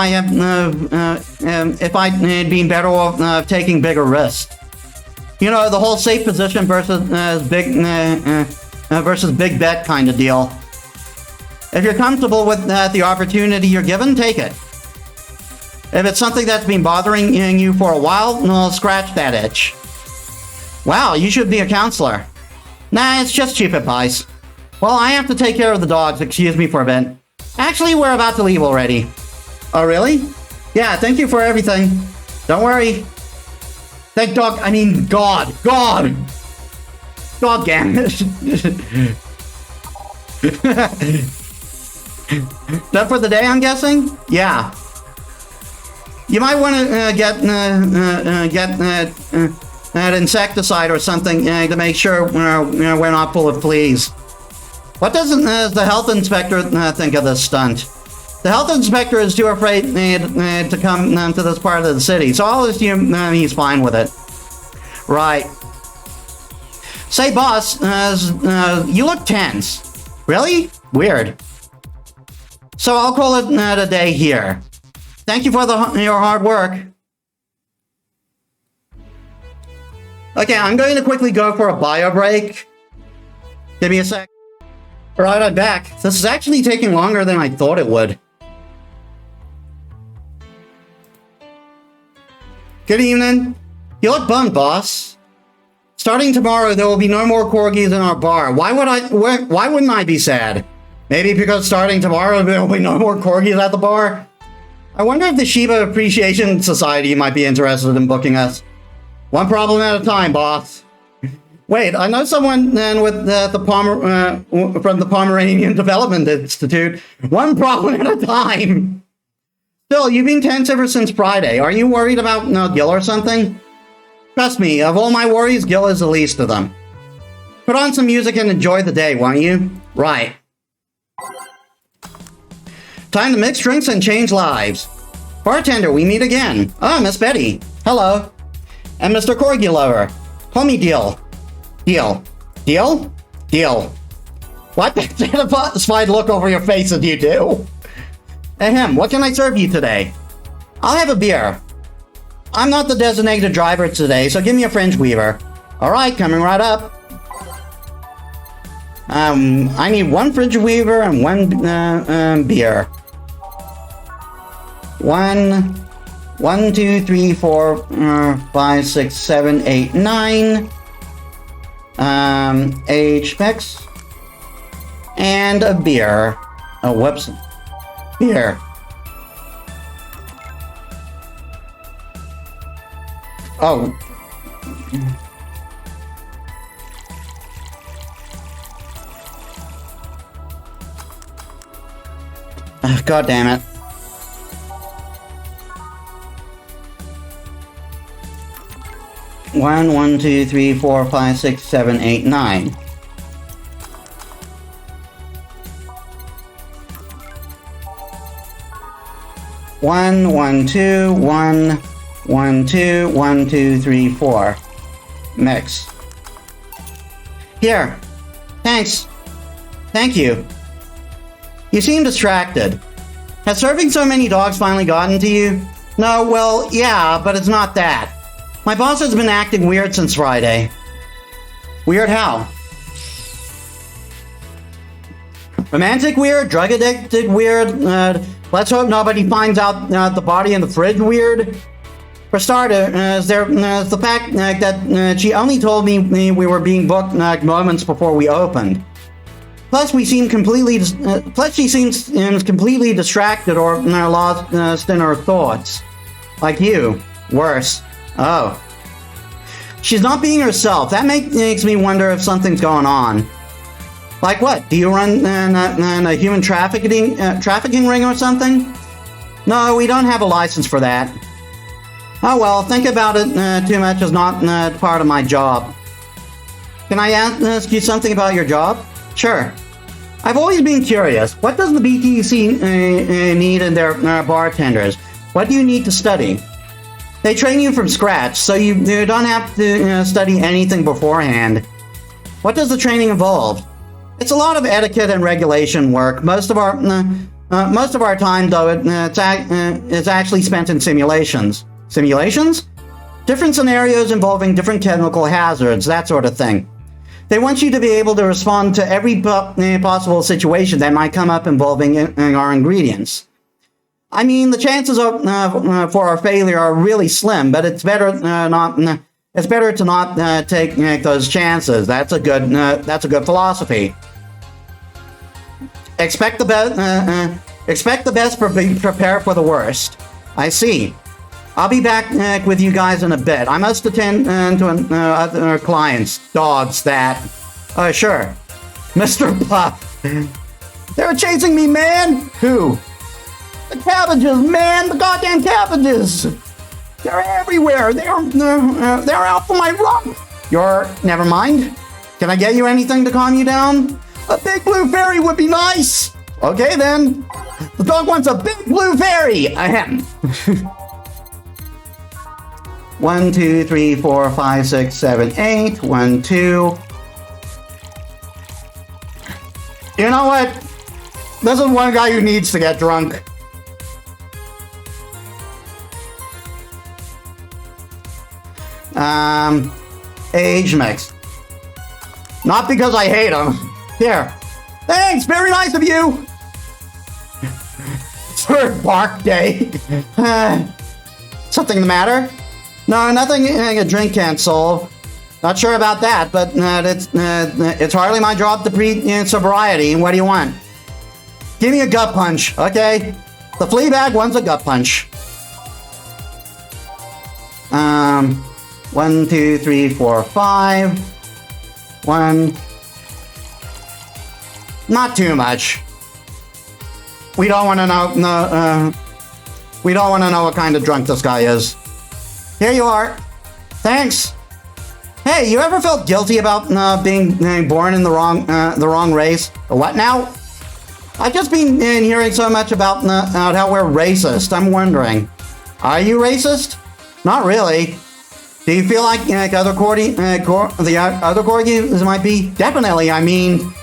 I'd been better off taking bigger risks. You know, the whole safe position versus big bet kind of deal. If you're comfortable with the opportunity you're given, take it. If it's something that's been bothering you for a while, scratch that itch. Wow, you should be a counselor. Nah, it's just cheap advice. Well, I have to take care of the dogs, excuse me for a bit. Actually, we're about to leave already. Oh, really? Yeah, thank you for everything. Don't worry. Thank God. God damn it. Done for the day, I'm guessing? Yeah. You might want to get that insecticide or something to make sure we're not full of fleas. What does the health inspector think of this stunt? The health inspector is too afraid to come to this part of the city, so I'll assume he's fine with it. Right. Say, boss, you look tense. Really? Weird. So I'll call it a day here. Thank you for your hard work. Okay, I'm going to quickly go for a bio break. Give me a sec. Alright, I'm back. This is actually taking longer than I thought it would. Good evening. You look bummed, boss. Starting tomorrow, there will be no more corgis in our bar. Why wouldn't I be sad? Maybe because starting tomorrow, there will be no more corgis at the bar? I wonder if the Shiba Appreciation Society might be interested in booking us. One problem at a time, boss. Wait, I know someone with from the Pomeranian Development Institute. One problem at a time. Still, you've been tense ever since Friday. Are you worried about Gil or something? Trust me, of all my worries, Gil is the least of them. Put on some music and enjoy the day, won't you? Right. Time to mix drinks and change lives. Bartender, we meet again. Ah, Miss Betty. Hello. And Mr. Corgi Lover. Call me Deal. Deal. Deal? Deal. What? That satisfied look over your face as you do. Ahem, what can I serve you today? I'll have a beer. I'm not the designated driver today, so give me a French Weaver. Alright, coming right up. I need one French Weaver and one beer. 1, 2, 3, 4, 5, 6, 7, 8, 9. Age mix. And a beer. Oh, whoops. Beer. Oh. God damn it. One, 2, 3, 4, 5, 6, 7, 8, 9. One, 2, 1, 1, 2, 1, 2, 3, 4. Mix. Here. Thanks. Thank you. You seem distracted. Has serving so many dogs finally gotten to you? No, well, yeah, but it's not that. My boss has been acting weird since Friday. Weird how? Romantic weird? Drug addicted weird? Let's hope nobody finds out the body in the fridge weird. For starters, there's the fact that she only told me we were being booked moments before we opened. Plus, she seems completely distracted or lost in her thoughts. Like you. Worse. Oh. She's not being herself. That makes me wonder if something's going on. Like what? Do you run a human trafficking ring or something? No, we don't have a license for that. Oh well, think about it too much is not part of my job. Can I ask you something about your job? Sure. I've always been curious. What does the BTC need in their bartenders? What do you need to study? They train you from scratch, so you don't have to study anything beforehand. What does the training involve? It's a lot of etiquette and regulation work. Most of our time, though, it's actually spent in simulations. Simulations? Different scenarios involving different chemical hazards, that sort of thing. They want you to be able to respond to every possible situation that might come up involving our ingredients. I mean, the chances for our failure are really slim, but it's better It's better to not take those chances. That's a good philosophy. Expect the best, prepare for the worst. I see. I'll be back with you guys in a bit. I must attend to other clients. Dogs, that. Sure. Mr. Puff. They're chasing me, man! Who? The cabbages, man! The goddamn cabbages! They're everywhere! They're out for my run! Never mind. Can I get you anything to calm you down? A big blue fairy would be nice! Okay then. The dog wants a big blue fairy. Ahem. 1, 2, 3, 4, 5, 6, 7, 8. 1, 2. You know what? This is one guy who needs to get drunk. Age mix. Not because I hate him. Here. Thanks, very nice of you. Third bark day. Something the matter? No, nothing a drink can't solve. Not sure about that, but it's hardly my job to preach sobriety. What do you want? Give me a gut punch, okay? The flea bag wants a gut punch. 1, 2, 3, 4, 5. 1. Not too much. We don't want to know. We don't want to know what kind of drunk this guy is. Here you are. Thanks. Hey, you ever felt guilty about being born in the wrong race? What now? I've just been hearing so much about how we're racist. I'm wondering, are you racist? Not really. Do you feel like the other corgis might be? Definitely. I mean,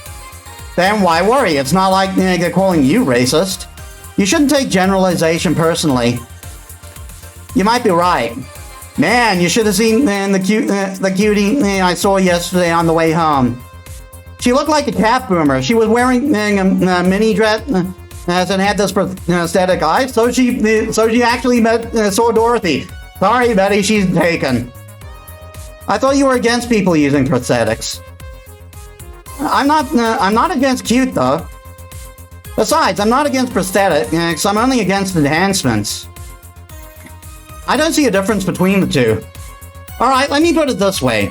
then why worry? It's not like they're calling you racist. You shouldn't take generalization personally. You might be right. Man, you should have seen the cutie I saw yesterday on the way home. She looked like a cat boomer. She was wearing a mini dress and had this prosthetic eye. So she actually saw Dorothy. Sorry, Betty, she's taken. I thought you were against people using prosthetics. I'm not against cute though. Besides, I'm not against prosthetics. I'm only against enhancements. I don't see a difference between the two. Alright, let me put it this way.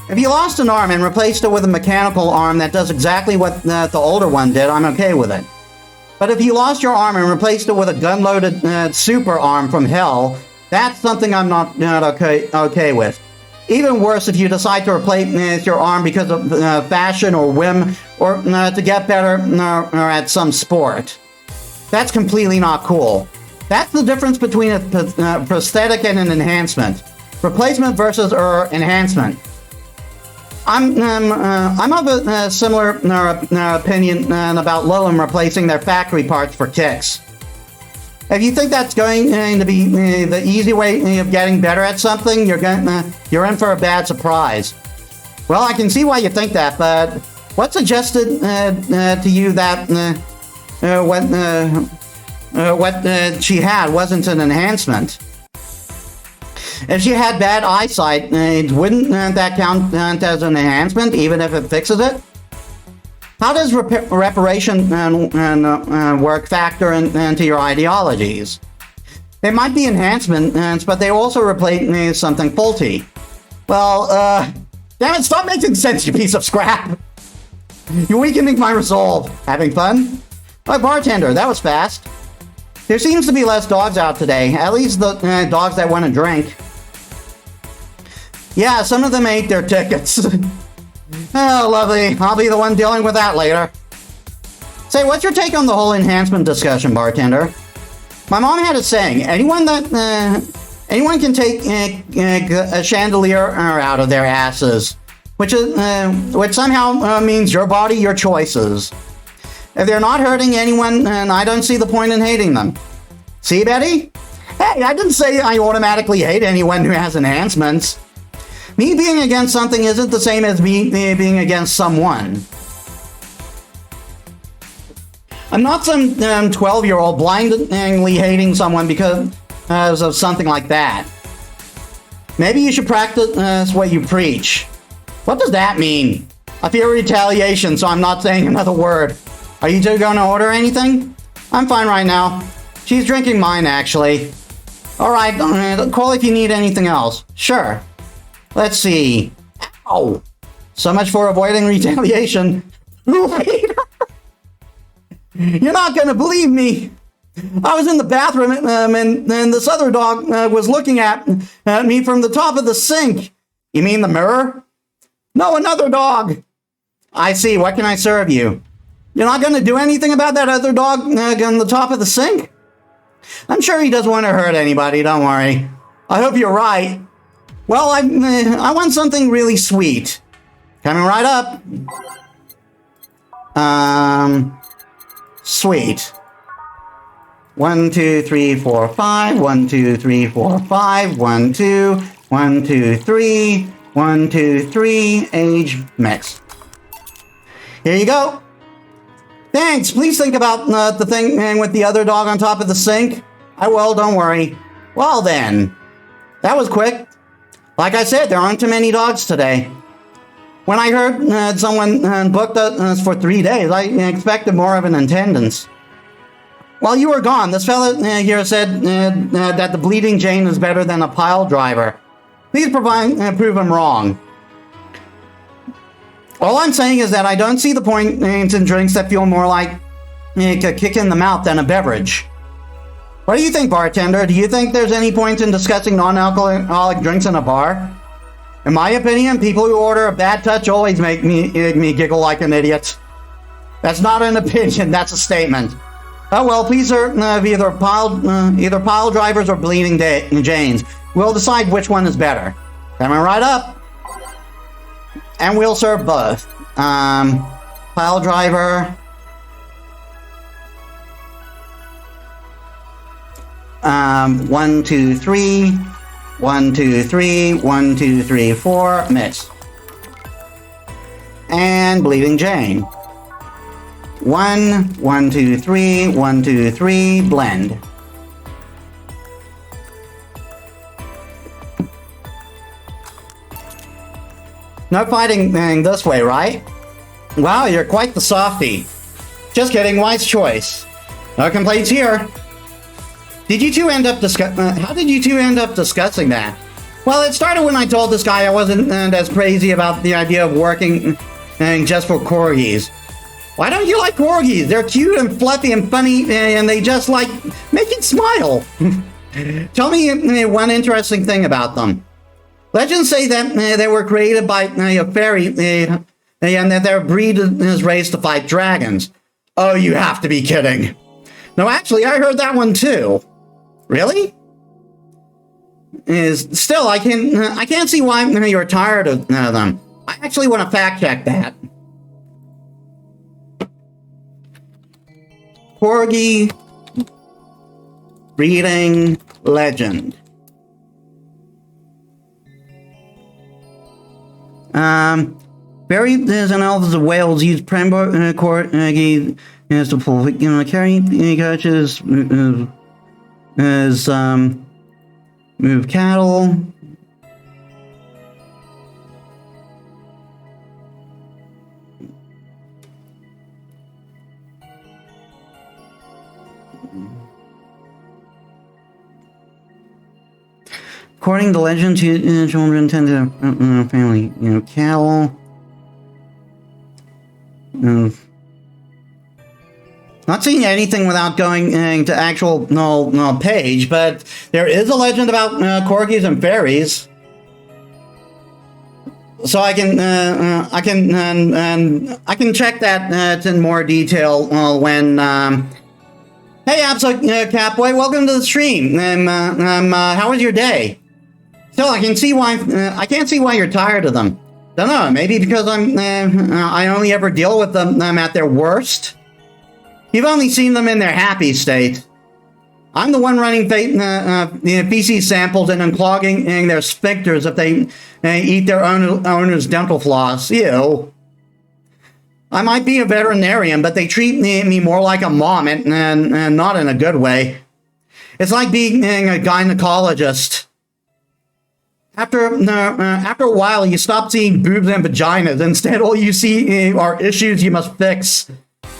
If you lost an arm and replaced it with a mechanical arm that does exactly what the older one did, I'm okay with it. But if you lost your arm and replaced it with a gun-loaded super arm from hell, that's something I'm not okay with. Even worse if you decide to replace your arm because of fashion or whim, or to get better at some sport. That's completely not cool. That's the difference between a prosthetic and an enhancement. Replacement versus enhancement. I'm of a similar opinion about Lilum replacing their factory parts for kicks. If you think that's going to be the easy way of getting better at something, you're in for a bad surprise. Well, I can see why you think that, but what suggested to you that what she had wasn't an enhancement? If she had bad eyesight, wouldn't that count as an enhancement, even if it fixes it? How does reparation work factor into your ideologies? They might be enhancements, but they also replace something faulty. Well, damn it, stop making sense, you piece of scrap! You're weakening my resolve. Having fun? My bartender, that was fast. There seems to be less dogs out today, at least the dogs that want to drink. Yeah, some of them ate their tickets. Oh, lovely. I'll be the one dealing with that later. Say, what's your take on the whole enhancement discussion, bartender? My mom had a saying, anyone can take a chandelier out of their asses, which somehow means your body, your choices. If they're not hurting anyone, I don't see the point in hating them. See, Betty? Hey, I didn't say I automatically hate anyone who has enhancements. Me being against something isn't the same as me being against someone. I'm not some 12-year-old blindingly hating someone because of something like that. Maybe you should practice what you preach. What does that mean? I fear retaliation, so I'm not saying another word. Are you two going to order anything? I'm fine right now. She's drinking mine, actually. Alright, call if you need anything else. Sure. Let's see. Ow! So much for avoiding retaliation. You're not gonna believe me. I was in the bathroom and this other dog was looking at me from the top of the sink. You mean the mirror? No, another dog. I see. What can I serve you? You're not going to do anything about that other dog on the top of the sink? I'm sure he doesn't want to hurt anybody, don't worry. I hope you're right. Well, I want something really sweet. Coming right up. Sweet. 1, 2, 3, 4, 5. 1, 2, 3, 4, 5. 1, 2. 1, 2, 3. 1, 2, 3. Age mix. Here you go. Thanks. Please think about the thing with the other dog on top of the sink. I will, don't worry. Well then. That was quick. Like I said, there aren't too many dogs today. When I heard someone booked us for 3 days, I expected more of an attendance. While you were gone, this fella here said that the Bleeding Jane is better than a pile driver. Please prove him wrong. All I'm saying is that I don't see the point in drinks that feel more like a kick in the mouth than a beverage. What do you think, bartender? Do you think there's any point in discussing non-alcoholic drinks in a bar? In my opinion, people who order a bad touch always make me giggle like an idiot. That's not an opinion, that's a statement. Oh well, please serve either pile drivers or Bleeding Janes. We'll decide which one is better. Coming right up. And we'll serve both. Pile driver. 1, 2, 3. 1, 2, 3. 1, 2, 3, 4. Mix. And Bleeding Jane. 1, 1, 2, 3. 1, 2, 3. Blend. No fighting this way, right? Wow, you're quite the softie. Just kidding, wise choice. No complaints here. Did you two end up how did you two end up discussing that? Well, it started when I told this guy I wasn't as crazy about the idea of working just for corgis. Why don't you like corgis? They're cute and fluffy and funny, and they just like make you smile. Tell me one interesting thing about them. Legends say that they were created by a fairy, and that their breed is raised to fight dragons. Oh, you have to be kidding. No, actually, I heard that one too. Really? Still, I can't see why you're tired of them. I actually want to fact check that. Corgi breeding legend. Fairies and elves of Wales use Prembo corgi as to pull, carry coaches as move cattle. According to legend, children tend to have family, cattle. Not seeing anything without going to actual page, but there is a legend about corgis and fairies. So I can check that in more detail when. Hey, Absolute Capway, welcome to the stream. How was your day? Still, I can't see why you're tired of them. Don't know, maybe because I only ever deal with them at their worst. You've only seen them in their happy state. I'm the one running feces samples and unclogging their sphincters if they eat their owner's dental floss. Ew. I might be a veterinarian, but they treat me more like a mom and not in a good way. It's like being a gynecologist. After a while, you stop seeing boobs and vaginas. Instead, all you see are issues you must fix.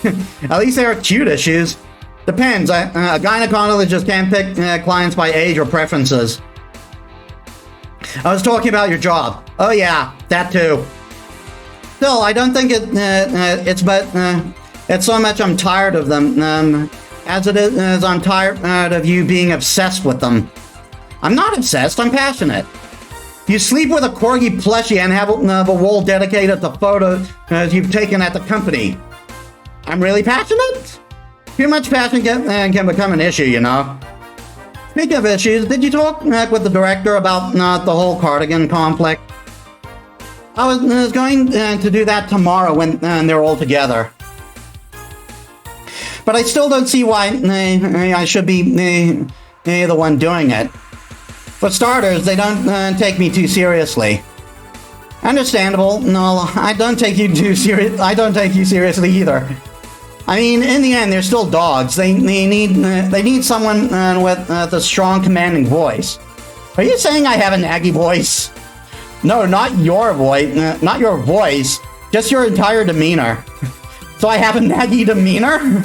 At least they are cute issues. Depends. A gynecologist can't pick clients by age or preferences. I was talking about your job. Oh yeah, that too. Still, I don't think it's so much I'm tired of them as it is I'm tired of you being obsessed with them. I'm not obsessed, I'm passionate. You sleep with a corgi plushie and have a wall dedicated to photos you've taken at the company. I'm really passionate? Too much passion can become an issue, you know. Speaking of issues, did you talk with the director about the whole cardigan conflict? I was going to do that tomorrow when they're all together. But I still don't see why I should be the one doing it. For starters, they don't take me too seriously. Understandable. No, I don't take you seriously either. I mean, in the end, they're still dogs. They need someone with a strong, commanding voice. Are you saying I have an naggy voice? No, not your voice. Not your voice. Just your entire demeanor. So I have a naggy demeanor?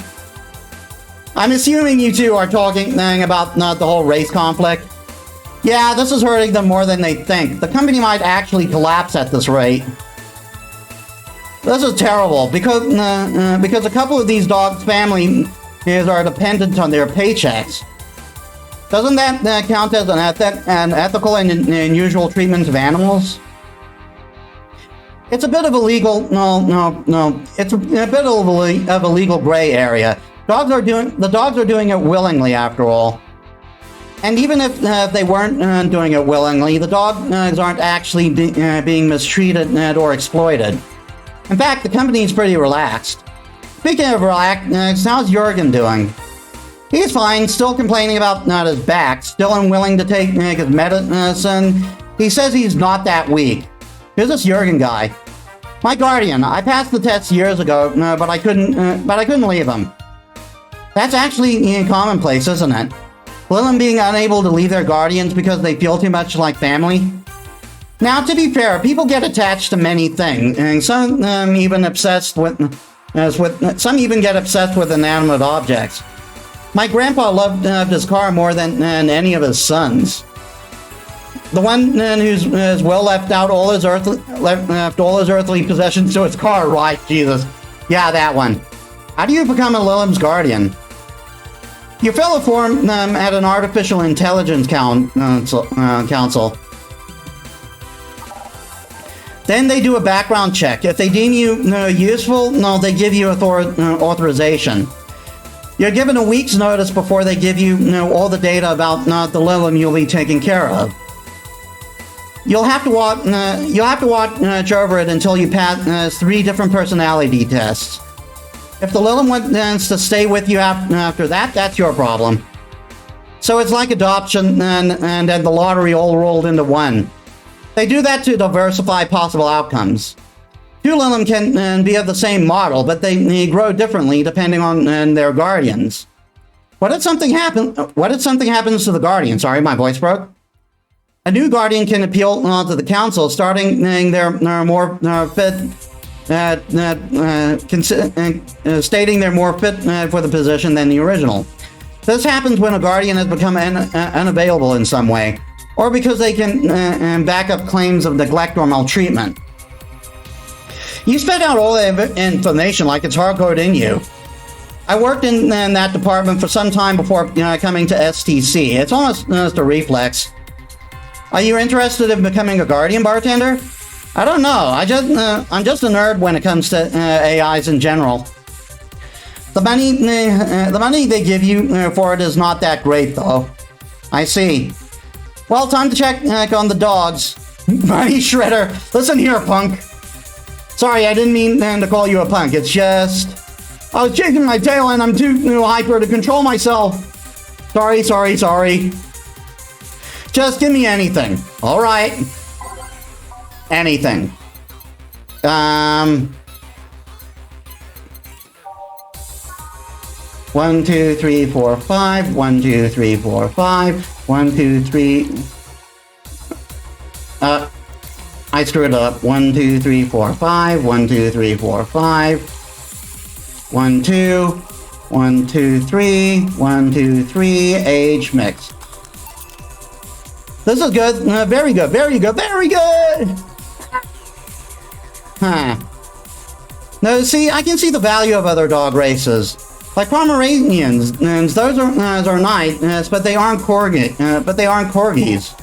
I'm assuming you two are talking about the whole race conflict. Yeah, this is hurting them more than they think. The company might actually collapse at this rate. This is terrible, because a couple of these dogs' families are dependent on their paychecks. Doesn't that count as an ethical and unusual treatment of animals? It's a bit of a legal... No. It's a bit of a legal gray area. The dogs are doing it willingly, after all. And even if they weren't doing it willingly, the dogs aren't actually being mistreated or exploited. In fact, the company is pretty relaxed. Speaking of relaxed, how's Jurgen doing? He's fine, still complaining about his back, still unwilling to take his medicine. He says he's not that weak. Who's this Jurgen guy? My guardian. I passed the test years ago, but I couldn't leave him. That's actually commonplace, isn't it? Lilum being unable to leave their guardians because they feel too much like family. Now, to be fair, people get attached to many things, and some even get obsessed with inanimate objects. My grandpa loved his car more than any of his sons. The one who's left all his earthly possessions to his car, right? Jesus, yeah, that one. How do you become a Lilum's guardian? You fill a form at an artificial intelligence council. Then they do a background check. If they deem you useful, they give you authorization. You're given a week's notice before they give you all the data about the Lilum you'll be taking care of. You'll have to watch over it until you pass 3 different personality tests. If the Lilum wants to stay with you after that, that's your problem. So it's like adoption and the lottery all rolled into one. They do that to diversify possible outcomes. 2 Lilum can be of the same model, but they grow differently depending on their guardians. What if something happens to the guardian? Sorry, my voice broke. A new guardian can appeal to the council, starting their more fit, stating they're more fit for the position than the original. This happens when a guardian has become unavailable in some way, or because they can back up claims of neglect or maltreatment. You spit out all the information like it's hardcoded in you. I worked in that department for some time before coming to STC. It's almost a reflex. Are you interested in becoming a guardian bartender? I don't know. I'm just a nerd when it comes to AIs in general. The money they give you for it is not that great, though. I see. Well, time to check on the dogs. Money shredder. Listen here, punk. Sorry, I didn't mean to call you a punk. It's just... I was chasing my tail and I'm too hyper to control myself. Sorry. Just give me anything. All right. Anything. 1, 2, 3, 4, 5. 1, 2, 3, 4, 5. 1, 2, 3. I screwed up. 1, 2, 3, 4, 5. 1, 2, 3, 4, 5. 1, 2. 1, 2, 3. 1, 2, 3. Age mix. This is good. Very good. Huh. Now, see, I can see the value of other dog races. Like Pomeranians, and those are nice, but they aren't corgis.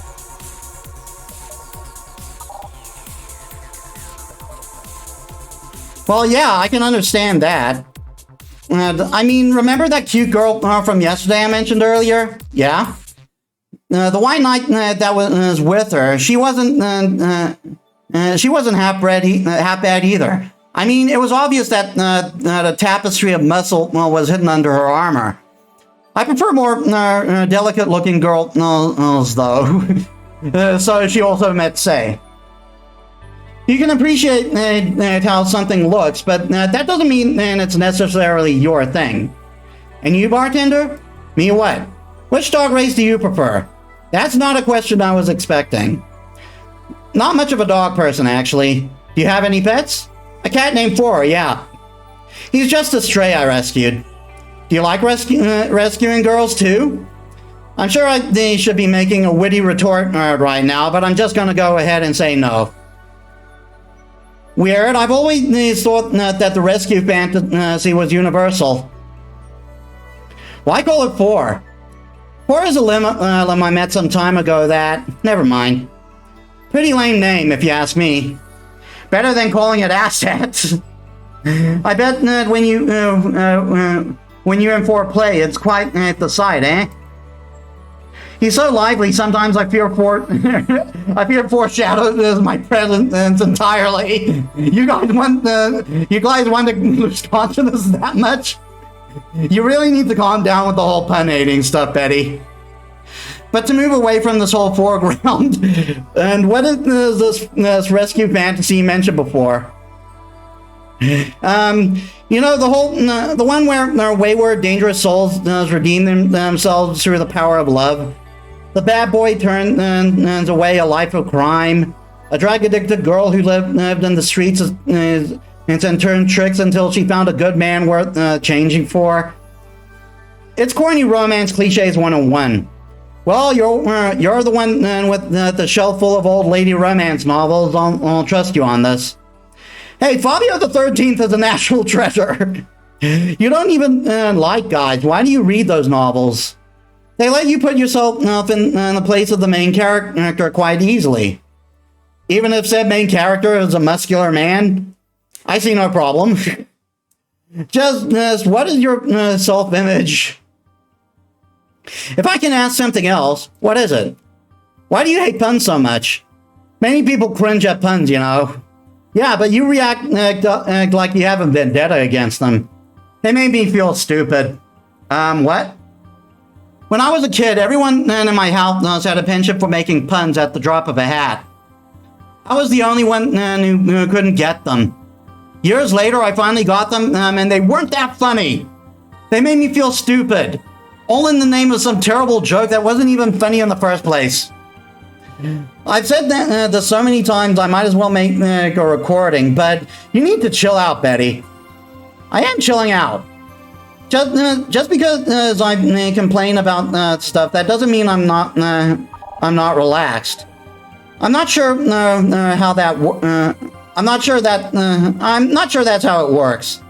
Well, yeah, I can understand that. I mean, remember that cute girl from yesterday I mentioned earlier? Yeah? The white knight that was with her, she wasn't half bad either. I mean, it was obvious that a tapestry of muscle was hidden under her armor. I prefer more delicate-looking girls, though. So she also met Say. You can appreciate how something looks, but that doesn't mean it's necessarily your thing. And you, bartender? Me what? Which dog race do you prefer? That's not a question I was expecting. Not much of a dog person, actually. Do you have any pets? A cat named Four, yeah. He's just a stray I rescued. Do you like rescuing girls, too? I'm sure they should be making a witty retort right now, but I'm just going to go ahead and say no. Weird. I've always thought that the rescue fantasy was universal. Why call it Four? Four is a limb I met some time ago that... Never mind. Pretty lame name, if you ask me. Better than calling it Assets. I bet when you and Four play, it's quite the sight, eh? He's so lively, sometimes I fear foreshadows my presence entirely. You guys want to lose consciousness that much? You really need to calm down with the whole pun-hating stuff, Betty. But to move away from this whole foreground, and what is this rescue fantasy mentioned before? You know, the one where wayward, dangerous souls redeem themselves through the power of love. The bad boy turns away a life of crime. A drug-addicted girl who lived in the streets and turned tricks until she found a good man worth changing for. It's corny romance cliches 101. Well, you're the one with the shelf full of old lady romance novels. I'll trust you on this. Hey, Fabio the 13th is a national treasure. You don't even like guys. Why do you read those novels? They let you put yourself in the place of the main character quite easily. Even if said main character is a muscular man, I see no problem. Just what is your self-image? If I can ask something else, what is it? Why do you hate puns so much? Many people cringe at puns, you know. Yeah, but you react like you have a vendetta against them. They made me feel stupid. What? When I was a kid, everyone in my house had a penchant for making puns at the drop of a hat. I was the only one who couldn't get them. Years later, I finally got them, and they weren't that funny. They made me feel stupid. All in the name of some terrible joke that wasn't even funny in the first place. I've said that so many times I might as well make a recording, but you need to chill out, Betty. I am chilling out. Just because I complain about stuff, that doesn't mean I'm not relaxed. I'm not sure how that. I'm not sure that's how it works.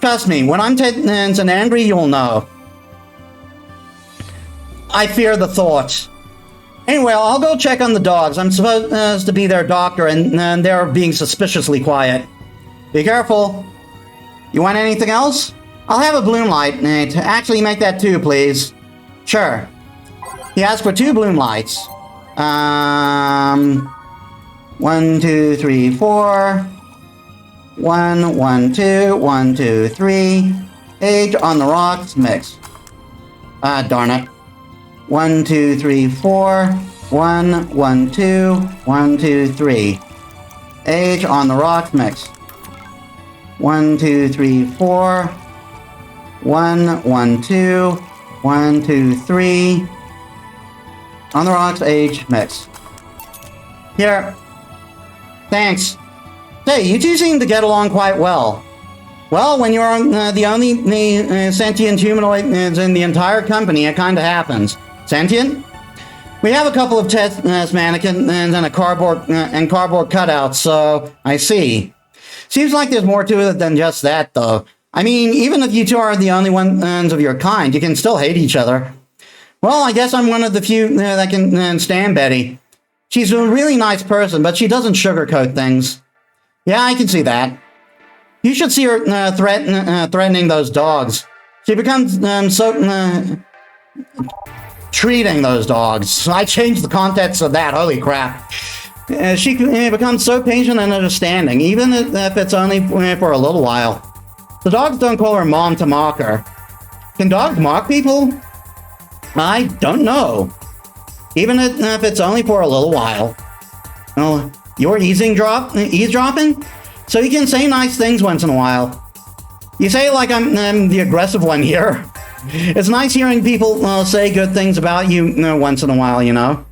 Trust me, when I'm tense and angry, you'll know. I fear the thought. Anyway, I'll go check on the dogs. I'm supposed to be their doctor, and they're being suspiciously quiet. Be careful. You want anything else? I'll have a bloom light. Actually, make that 2, please. Sure. He asked for 2 bloom lights. 1, 2, 3, 4. 1, 1, 2, 1, 2, 3. Age on the rocks, mix. Darn it. 1, 2, 3, 4. 1, 1, 2, 1, 2, 3. Age on the rocks, mix. 1, 2, 3, 4. 1, 1, 2, 1, 2, 3. On the rocks, age, mix. Here. Thanks. Hey, you two seem to get along quite well. Well, when you're the only sentient humanoid in the entire company, it kind of happens. Sentient? We have a couple of test mannequins and a cardboard cutouts, so I see. Seems like there's more to it than just that, though. I mean, even if you two are the only ones of your kind, you can still hate each other. Well, I guess I'm one of the few that can stand Betty. She's a really nice person, but she doesn't sugarcoat things. Yeah, I can see that. You should see her threatening those dogs. She becomes treating those dogs. I changed the context of that. Holy crap. She becomes so patient and understanding, even if it's only for a little while. The dogs don't call her mom to mock her. Can dogs mock people? I don't know. Even if it's only for a little while. Oh, you're eavesdropping? So you can say nice things once in a while. You say it like I'm the aggressive one here. It's nice hearing people say good things about you once in a while, you know.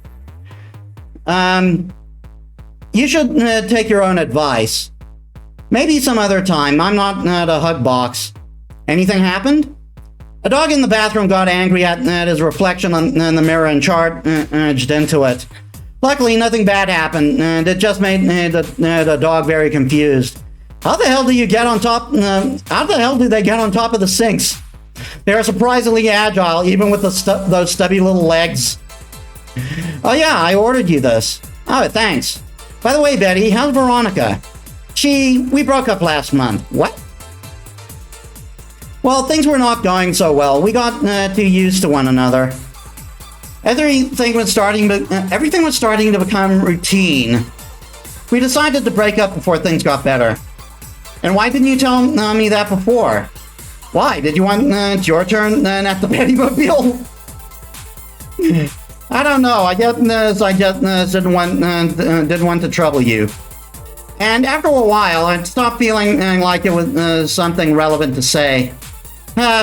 You should take your own advice. Maybe some other time. I'm not a hug box. Anything happened? A dog in the bathroom got angry at his reflection in the mirror and charged into it. Luckily, nothing bad happened, and it just made the dog very confused. How the hell do you get on top? How the hell do they get on top of the sinks? They're surprisingly agile, even with those stubby little legs. Oh yeah, I ordered you this. Oh, thanks. By the way, Betty, how's Veronica? We broke up last month. What? Well, things were not going so well. We got too used to one another. Everything was starting to become routine. We decided to break up before things got better. And why didn't you tell me that before? Why? Did you want your turn at the Pettymobile? I don't know. I just didn't want to trouble you. And after a while, I stopped feeling like it was something relevant to say.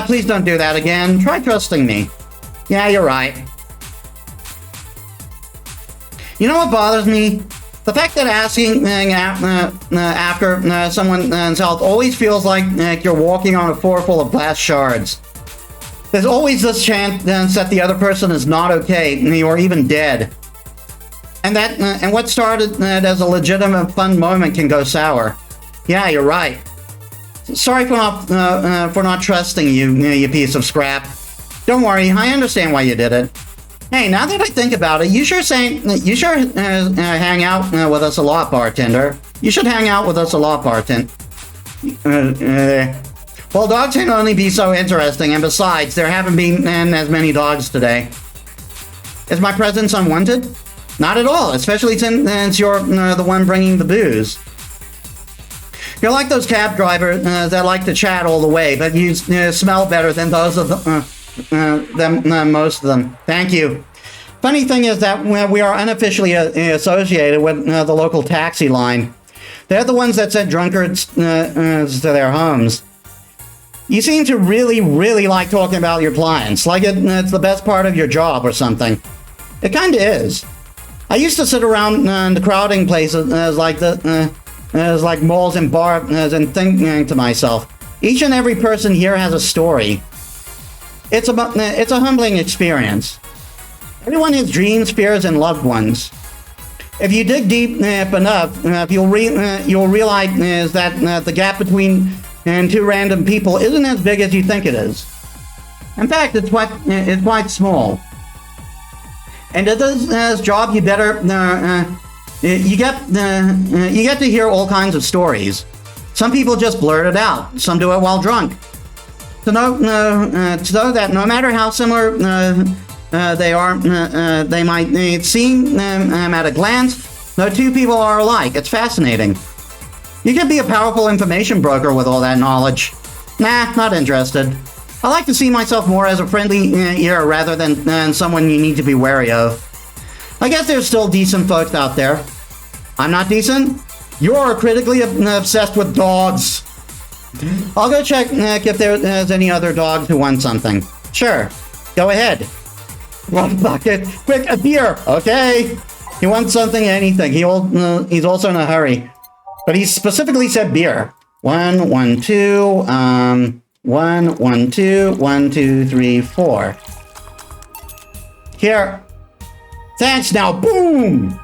Please don't do that again. Try trusting me. Yeah, you're right. You know what bothers me? The fact that asking after someone's health always feels like you're walking on a floor full of glass shards. There's always this chance that the other person is not okay or even dead. And what started as a legitimate fun moment can go sour. Yeah, you're right. Sorry for not trusting you, you piece of scrap. Don't worry, I understand why you did it. Hey, now that I think about it, you sure hang out with us a lot, bartender. You should hang out with us a lot, bartender. Well, dogs can only be so interesting, and besides, there haven't been as many dogs today. Is my presence unwanted? Not at all, especially since you're the one bringing the booze. You're like those cab drivers that like to chat all the way, but you smell better than those of most of them. Thank you. Funny thing is that we are unofficially associated with the local taxi line. They're the ones that send drunkards to their homes. You seem to really, really like talking about your clients, like it's the best part of your job or something. It kind of is. I used to sit around the crowding places as like malls and bars and thinking to myself, each and every person here has a story. It's a humbling experience. Everyone has dreams, fears, and loved ones. If you dig deep enough, you'll realize that the gap between two random people isn't as big as you think it is. In fact, it's quite small. And at this job, you get to hear all kinds of stories. Some people just blurt it out. Some do it while drunk. So know that no matter how similar they are, they might seem at a glance, no two people are alike. It's fascinating. You can be a powerful information broker with all that knowledge. Nah, not interested. I like to see myself more as a friendly ear rather than someone you need to be wary of. I guess there's still decent folks out there. I'm not decent? You're critically obsessed with dogs. I'll go check if there's any other dogs who want something. Sure, go ahead. One bucket. Quick, a beer. Okay. He wants something, anything. He's also in a hurry. But he specifically said beer. 1, 1, 2, 1, 1, 2, 1, 2, 3, 4. Here. Thanks, now boom!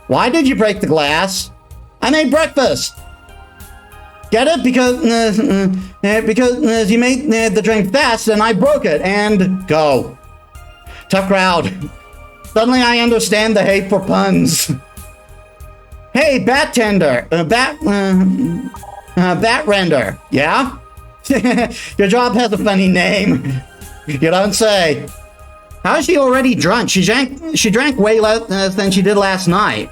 Why did you break the glass? I made breakfast! Get it? Because you made the drink fast and I broke it, and go. Tough crowd. Suddenly I understand the hate for puns. Hey, bat tender. Bat Render, yeah? Your job has a funny name. You don't say. How is she already drunk? She drank way less than she did last night.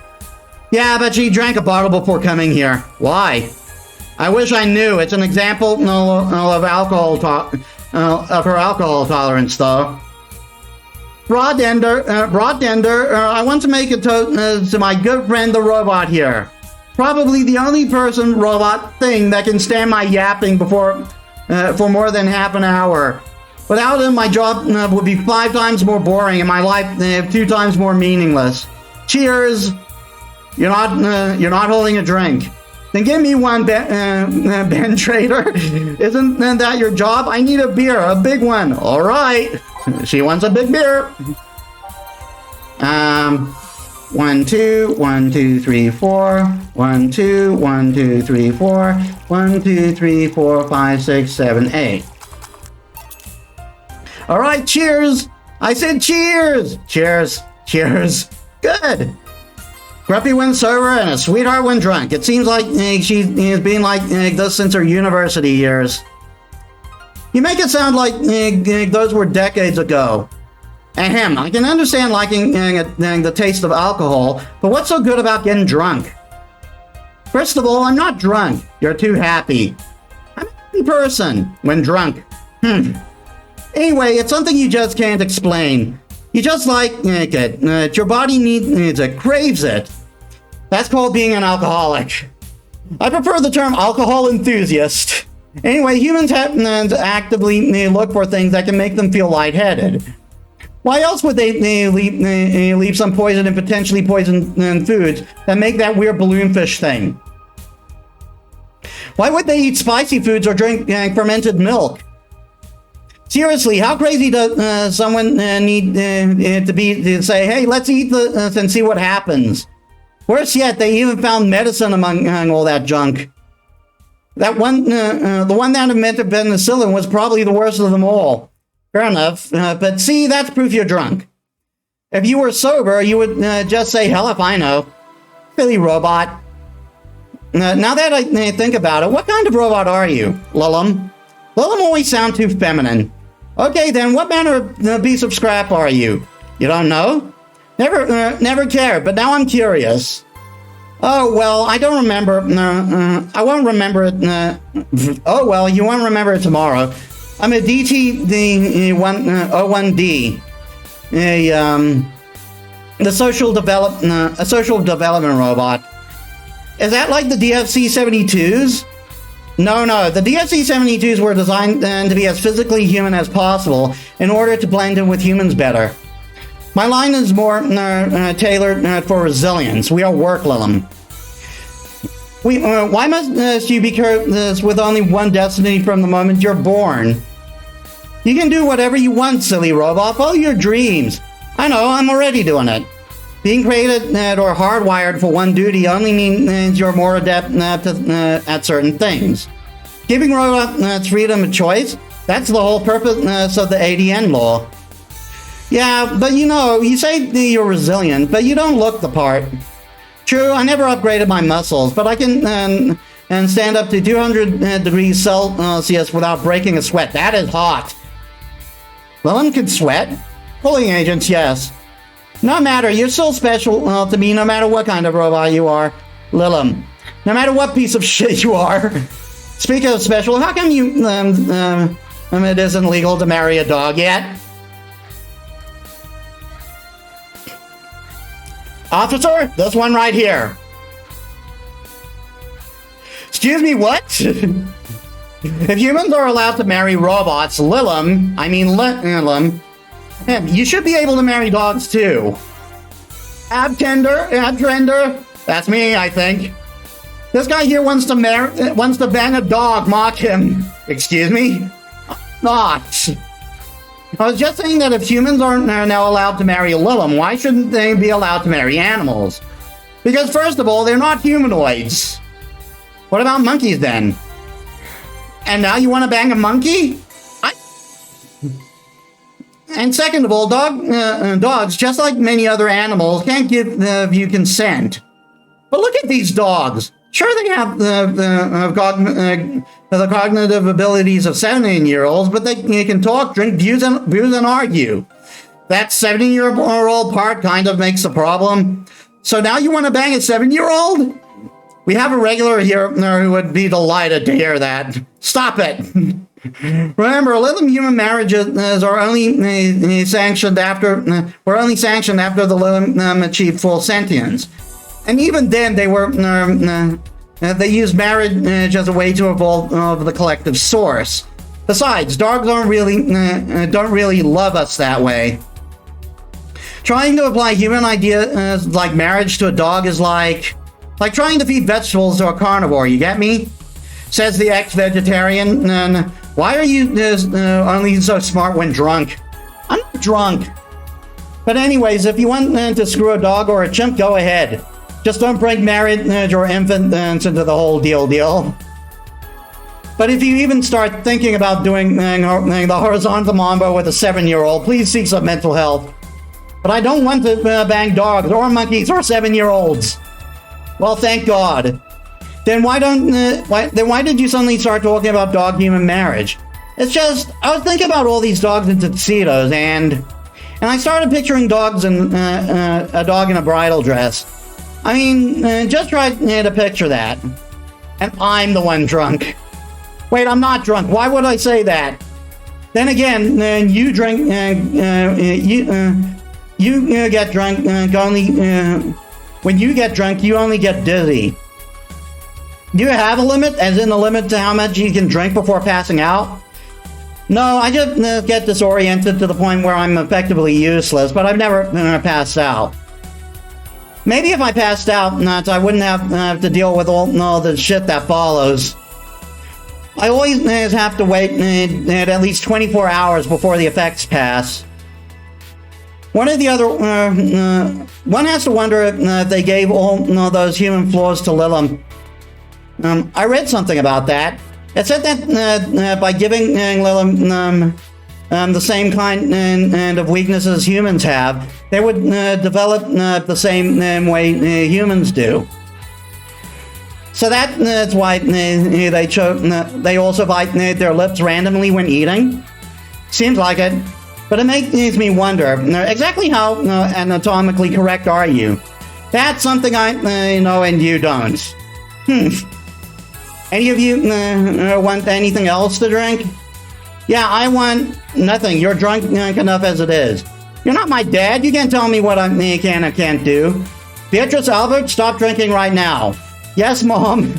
Yeah, but she drank a bottle before coming here. Why? I wish I knew. It's an example of her alcohol tolerance, though. Broadender, I want to make a toast to my good friend the robot here. Probably the only person, robot, thing that can stand my yapping for more than half an hour. Without him, my job would be 5 times more boring and my life 2 times more meaningless. Cheers! You're not holding a drink. Then give me one, Ben Trader. Isn't that your job? I need a beer, a big one. All right. She wants a big beer. 1, 2, 1, 2, 3, 4. 1, 2, 1, 2, 3, 4. 1, 2, 3, 4, 5, 6, 7, 8. All right, cheers. I said cheers. Cheers. Cheers. Good. Grumpy when sober and a sweetheart when drunk. It seems like she's been like this since her university years. You make it sound like those were decades ago. Ahem, I can understand liking the taste of alcohol, but what's so good about getting drunk? First of all, I'm not drunk. You're too happy. I'm a happy person when drunk. Anyway, it's something you just can't explain. You just like it. Your body needs it, craves it. That's called being an alcoholic. I prefer the term alcohol enthusiast. Anyway, humans have to actively look for things that can make them feel lightheaded. Why else would they leave some poison and potentially poisoned foods that make that weird balloonfish thing? Why would they eat spicy foods or drink fermented milk? Seriously, how crazy does someone need to be to say, hey, let's eat this and see what happens? Worse yet, they even found medicine among all that junk. That one, the one that invented penicillin was probably the worst of them all. Fair enough, but see, that's proof you're drunk. If you were sober, you would just say, hell if I know. Silly robot. Now that I think about it, what kind of robot are you, Lillum? Lillum always sound too feminine. Okay then, what manner of piece of scrap are you? You don't know? Never cared, but now I'm curious. Oh, well, I don't remember. I won't remember it. Oh, well, you won't remember it tomorrow. I'm a DT-01D. A social development robot. Is that like the DFC-72s? No, the DFC-72s were designed to be as physically human as possible in order to blend in with humans better. My line is more tailored for resilience. We are work, Lillum. Why must you be cursed with only one destiny from the moment you're born? You can do whatever you want, silly robot. Follow your dreams. I know, I'm already doing it. Being created or hardwired for one duty only means you're more adept at certain things. Giving robots freedom of choice, that's the whole purpose of the ADN law. Yeah, but you say you're resilient, but you don't look the part. True, I never upgraded my muscles, but I can stand up to 200 degrees Celsius without breaking a sweat. That is hot. Lillum can sweat? Pulling agents, yes. No matter, you're still special to me no matter what kind of robot you are, Lillum. No matter what piece of shit you are. Speaking of special, how come it isn't legal to marry a dog yet? Officer, this one right here. Excuse me, what? If humans are allowed to marry robots, Lillum, you should be able to marry dogs too. Abtender, that's me, I think. This guy here wants to bang a dog, mock him. Excuse me? Not. I was just saying that if humans are now allowed to marry Lillum, why shouldn't they be allowed to marry animals? Because first of all, they're not humanoids. What about monkeys then? And now you want to bang a monkey? And second of all, dogs, just like many other animals, can't give you consent. But look at these dogs. Sure, they have the cognitive abilities of 17-year-olds, but they can talk, drink, booze, and argue. That 17-year-old part kind of makes the problem. So now you want to bang a 7-year-old? We have a regular here who would be delighted to hear that. Stop it. Remember, Lilum human marriages are only sanctioned after the Lilum achieved full sentience. And even then, they used marriage as a way to evolve the collective source. Besides, dogs don't really love us that way. Trying to apply human ideas like marriage to a dog is like trying to feed vegetables to a carnivore. You get me? Says the ex-vegetarian. And why are you only so smart when drunk? I'm not drunk. But anyways, if you want to screw a dog or a chimp, go ahead. Just don't bring marriage or infants into the whole deal. But if you even start thinking about doing the horizontal mambo with a 7-year-old, please seek some mental help. But I don't want to bang dogs or monkeys or 7-year-olds. Well, thank God. Then why did you suddenly start talking about dog-human marriage? It's just, I was thinking about all these dogs in tuxedos, and I started picturing dogs and a dog in a bridal dress. I mean, just try to picture that. And I'm the one drunk. Wait, I'm not drunk. Why would I say that? Then again, you drink, you get drunk, when you get drunk, you only get dizzy. Do you have a limit, as in a limit to how much you can drink before passing out? No, I just get disoriented to the point where I'm effectively useless, but I've never passed out. Maybe if I passed out, I wouldn't have to deal with all the shit that follows. I always have to wait at least 24 hours before the effects pass. One has to wonder if they gave all those human flaws to Lilum. I read something about that. It said that by giving Lilum the same kind of weaknesses humans have, they would develop the same way humans do. So that's why they also bite their lips randomly when eating. Seems like it. But it makes me wonder, exactly how anatomically correct are you? That's something I know and you don't. Any of you want anything else to drink? Yeah, I want nothing. You're drunk enough as it is. You're not my dad. You can't tell me what I can or can't do. Beatrice Albert, stop drinking right now. Yes, Mom.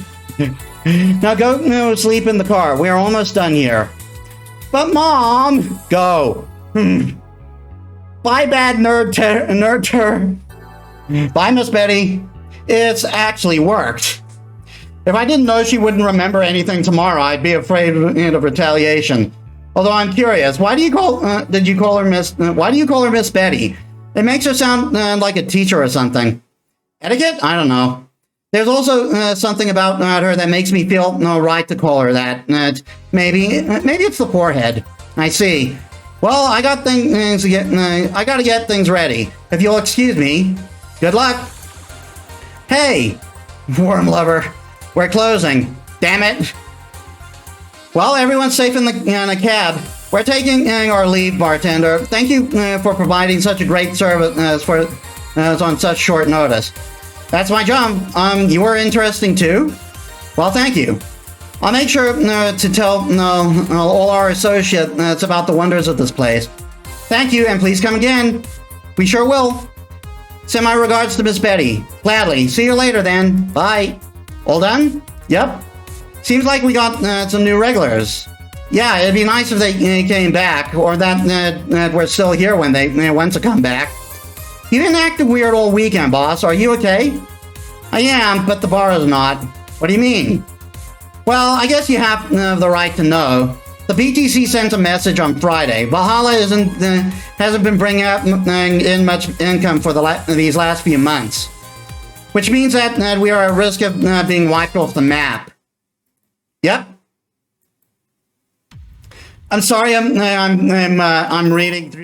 Now go sleep in the car. We're almost done here. But Mom, go. Bye, bad nerd. Bye, Miss Betty. It's actually worked. If I didn't know she wouldn't remember anything tomorrow, I'd be afraid of retaliation. Although I'm curious, why do you call her Miss Betty? It makes her sound like a teacher or something. Etiquette? I don't know. There's also something about her that makes me feel no right to call her that. Maybe it's the forehead. I see. Well, I got things to get. I gotta get things ready. If you'll excuse me. Good luck. Hey, worm lover. We're closing. Damn it. Well, everyone's safe in a cab. We're taking our leave, bartender. Thank you for providing such a great service on such short notice. That's my job. You were interesting too? Well, thank you. I'll make sure to tell all our associates about the wonders of this place. Thank you, and please come again. We sure will. Send my regards to Miss Betty. Gladly. See you later then. Bye. All done? Yep. Seems like we got some new regulars. Yeah, it'd be nice if they came back, or that we're still here when they want to come back. You didn't act weird all weekend, boss. Are you okay? I am, but the bar is not. What do you mean? Well, I guess you have the right to know. The BTC sent a message on Friday. Valhalla hasn't been bringing in much income for these last few months, which means that we are at risk of being wiped off the map. Yep. I'm sorry. I'm reading through.